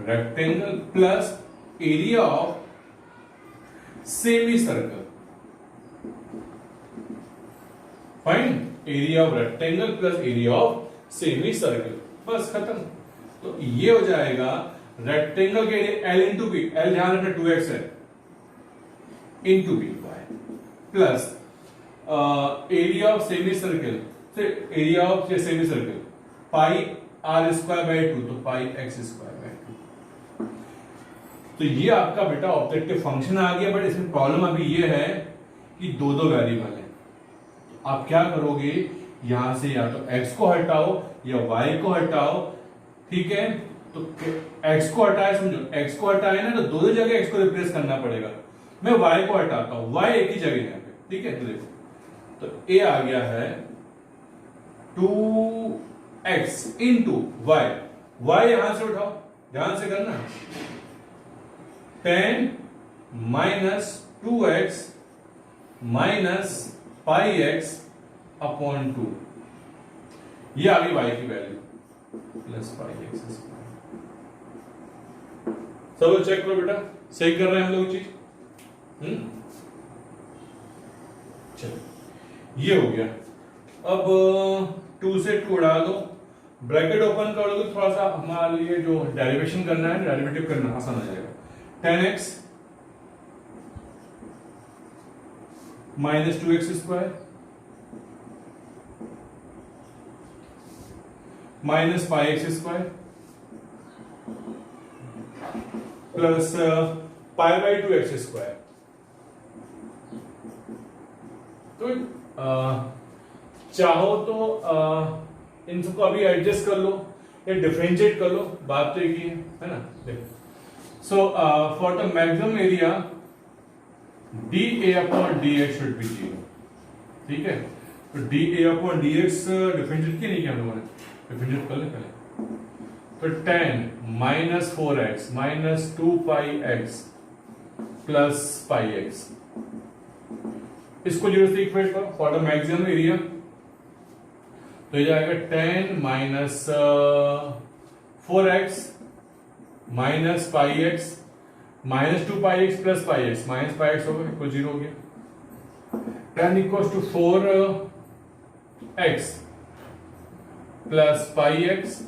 rectangle plus area of semi circle. Fine, area of rectangle plus area of semi circle, बस खत्म। तो ये हो जाएगा रेक्टेंगल के area L into b, L ध्यान रखना 2x है, into b y plus area of semi circle, area of semi circle pi r square by 2, तो पाई x स्क्वायर बाय 2। तो ये आपका बेटा ऑब्जेक्टिव फंक्शन आ गया, बट इसमें प्रॉब्लम अभी ये है कि दो दो वेरिएबल है। तो आप क्या करोगे, यहां से या तो x को हटाओ या y को हटाओ। ठीक है, तो x को हटाए, समझो x को हटाए ना, तो दोनों जगह x को रिप्लेस करना पड़ेगा। मैं y को हटाता हूं, y एक ही जगह है। ठीक है, तो देखो, तो a आ गया है 2x इंटू y, y यहां से उठाओ, ध्यान से करना, 10 minus 2x minus pi x upon 2, ये आ गई y की value plus pi x square. सब चेक करो बेटा, सही कर रहे हैं हम लोग चीज। चलो ये हो गया। अब 2 से 2 उड़ा दो, ब्रैकेट ओपन कर दो, थोड़ा सा हमारे लिए जो डेरिवेशन करना है, डेरिवेटिव करना आसान हो जाएगा। 10x minus 2x square minus pi x square plus pi by 2x square. तो चाहो तो इन सबको अभी एडजस्ट कर लो या डिफरेंशिएट कर लो, बात तो एक ही है ना। देखो, so for the maximum area dA upon dx should be 0। ठीक है, तो dA अपॉन dx डिफरेंशिएट किया नहीं किया हम लोगों ने, डिफरेंशिएट कर ले पहले। तो 10 माइनस 4x माइनस 2 पाई x प्लस पाई x, इसको 0 से इक्वेट करो फॉर द मैक्सिमम एरिया, तो ये जाएगा 10 minus 4x minus pi x minus 2 pi x plus pi x, minus pi x होगा, इक्वल 0 हो गया। 10 equal to 4x plus pi x,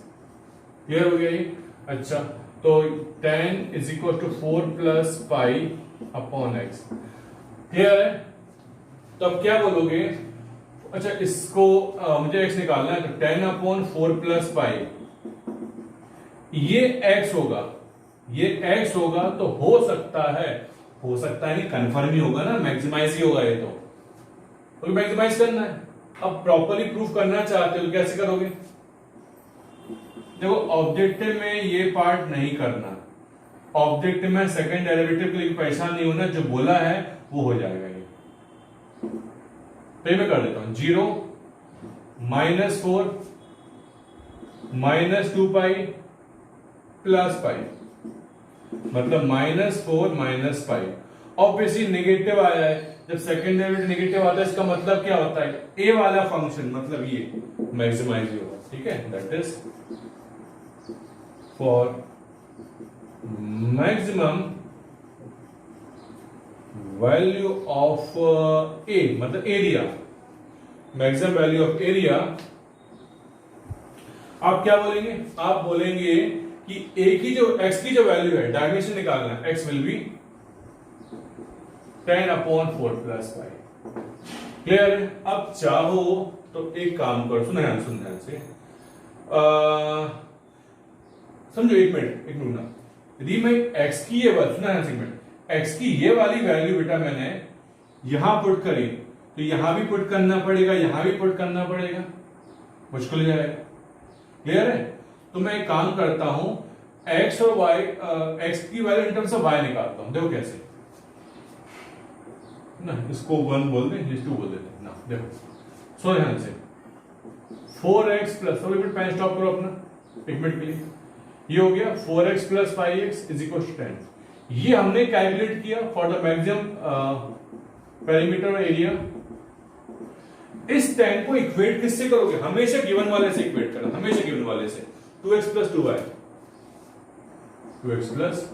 clear हो गया ये। अच्छा, तो 10 is equal to 4 plus pi upon x, clear है। तो अब क्या बोलोगे, अच्छा इसको मुझे x निकालना है, तो 10/4 प्लस पाई ये x होगा, ये x होगा, तो हो सकता है नहीं, कंफर्म ही होगा ना, मैक्सिमाइज ही होगा ये तो मैक्सिमाइज करना है। अब प्रॉपरली प्रूफ करना चाहते हो तो कैसे करोगे? देखो ऑब्जेक्टिव में ये पार्ट नहीं करना, ऑब्जेक्टिव में सेकंड डेरिवेटिव के लिए परेशान नहीं होना, जो बोला है वो हो जाएगा ये। तो ये मैं कर देता हूं, 0 -4 -2 पाई प्लस पाई, मतलब -4 पाई। ऑब्वियसली नेगेटिव आया है, जब सेकंड डेरिवेटिव नेगेटिव आता है इसका मतलब क्या होता है? ए वाला फंक्शन मतलब ये मैक्सिमाइज होगा, ठीक है। That is for maximum value of A, मतलब area, maximum value of area. आप क्या बोलेंगे? आप बोलेंगे कि ए की जो एक्स की जो वैल्यू है, डायमेंशन निकालना है, x will be 10/4 plus pi. Clear है? अब चाहो तो एक काम करो, सुन ध्यान से, समझो, एक मिनट ना, यदि मैं एक्स की ये वैल्यू, सुना है एक्स की ये वाली वैल्यू बेटा मैंने यहां पुट करी, तो यहां भी पुट करना पड़ेगा, यहां भी पुट करना पड़ेगा, मुश्किल हो जाएगा। क्लियर है? तो मैं एक काम करता हूं, एक्स और वाई, एक्स की value in terms of y निकालता हूं। देखो कैसे ना, इसको 1 बोल दें, इस 2 बोल देते ना। देखो सो ध्यान से, 4x प्लस, एक मिनट पेन स्टॉप करो अपना, एक मिनट के लिए। ये हो गया 4x plus 5x is equal to 10। ये हमने कैलकुलेट किया for the maximum perimeter area. इस 10 को इक्वेट किससे करोगे? हमेशा गिवन वाले से इक्वेट करना, हमेशा गिवन वाले से। 2x plus 2y, 2x plus,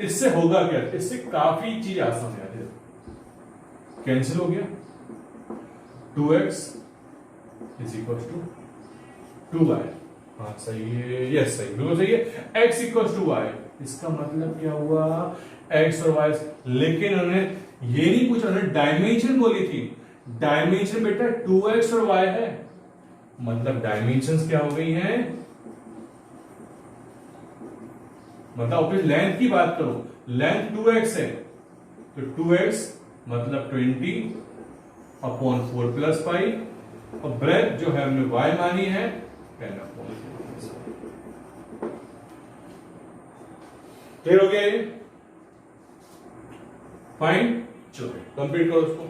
इससे होगा क्या? इससे काफी चीज आसान है, कैंसिल हो गया, 2x is equal to 2y। हाँ सही है, यस सही, बिल्कुल सही है। x इक्वल टू y, इसका मतलब क्या हुआ? x और y। लेकिन उन्होंने ये नहीं पूछा, उन्होंने डायमेंशन बोली थी। डायमेंशन बेटा 2x और y है, मतलब डायमेंशंस क्या हो गई हैं? मतलब लेंथ की बात करो, लेंथ 2x है, तो 2x मतलब 20/4 प्लस पाई, और ब्रेथ जो है हमने y मानी है 10/4। क्लियर हो गया ये? फाइन, चलो कंप्लीट करो उसको।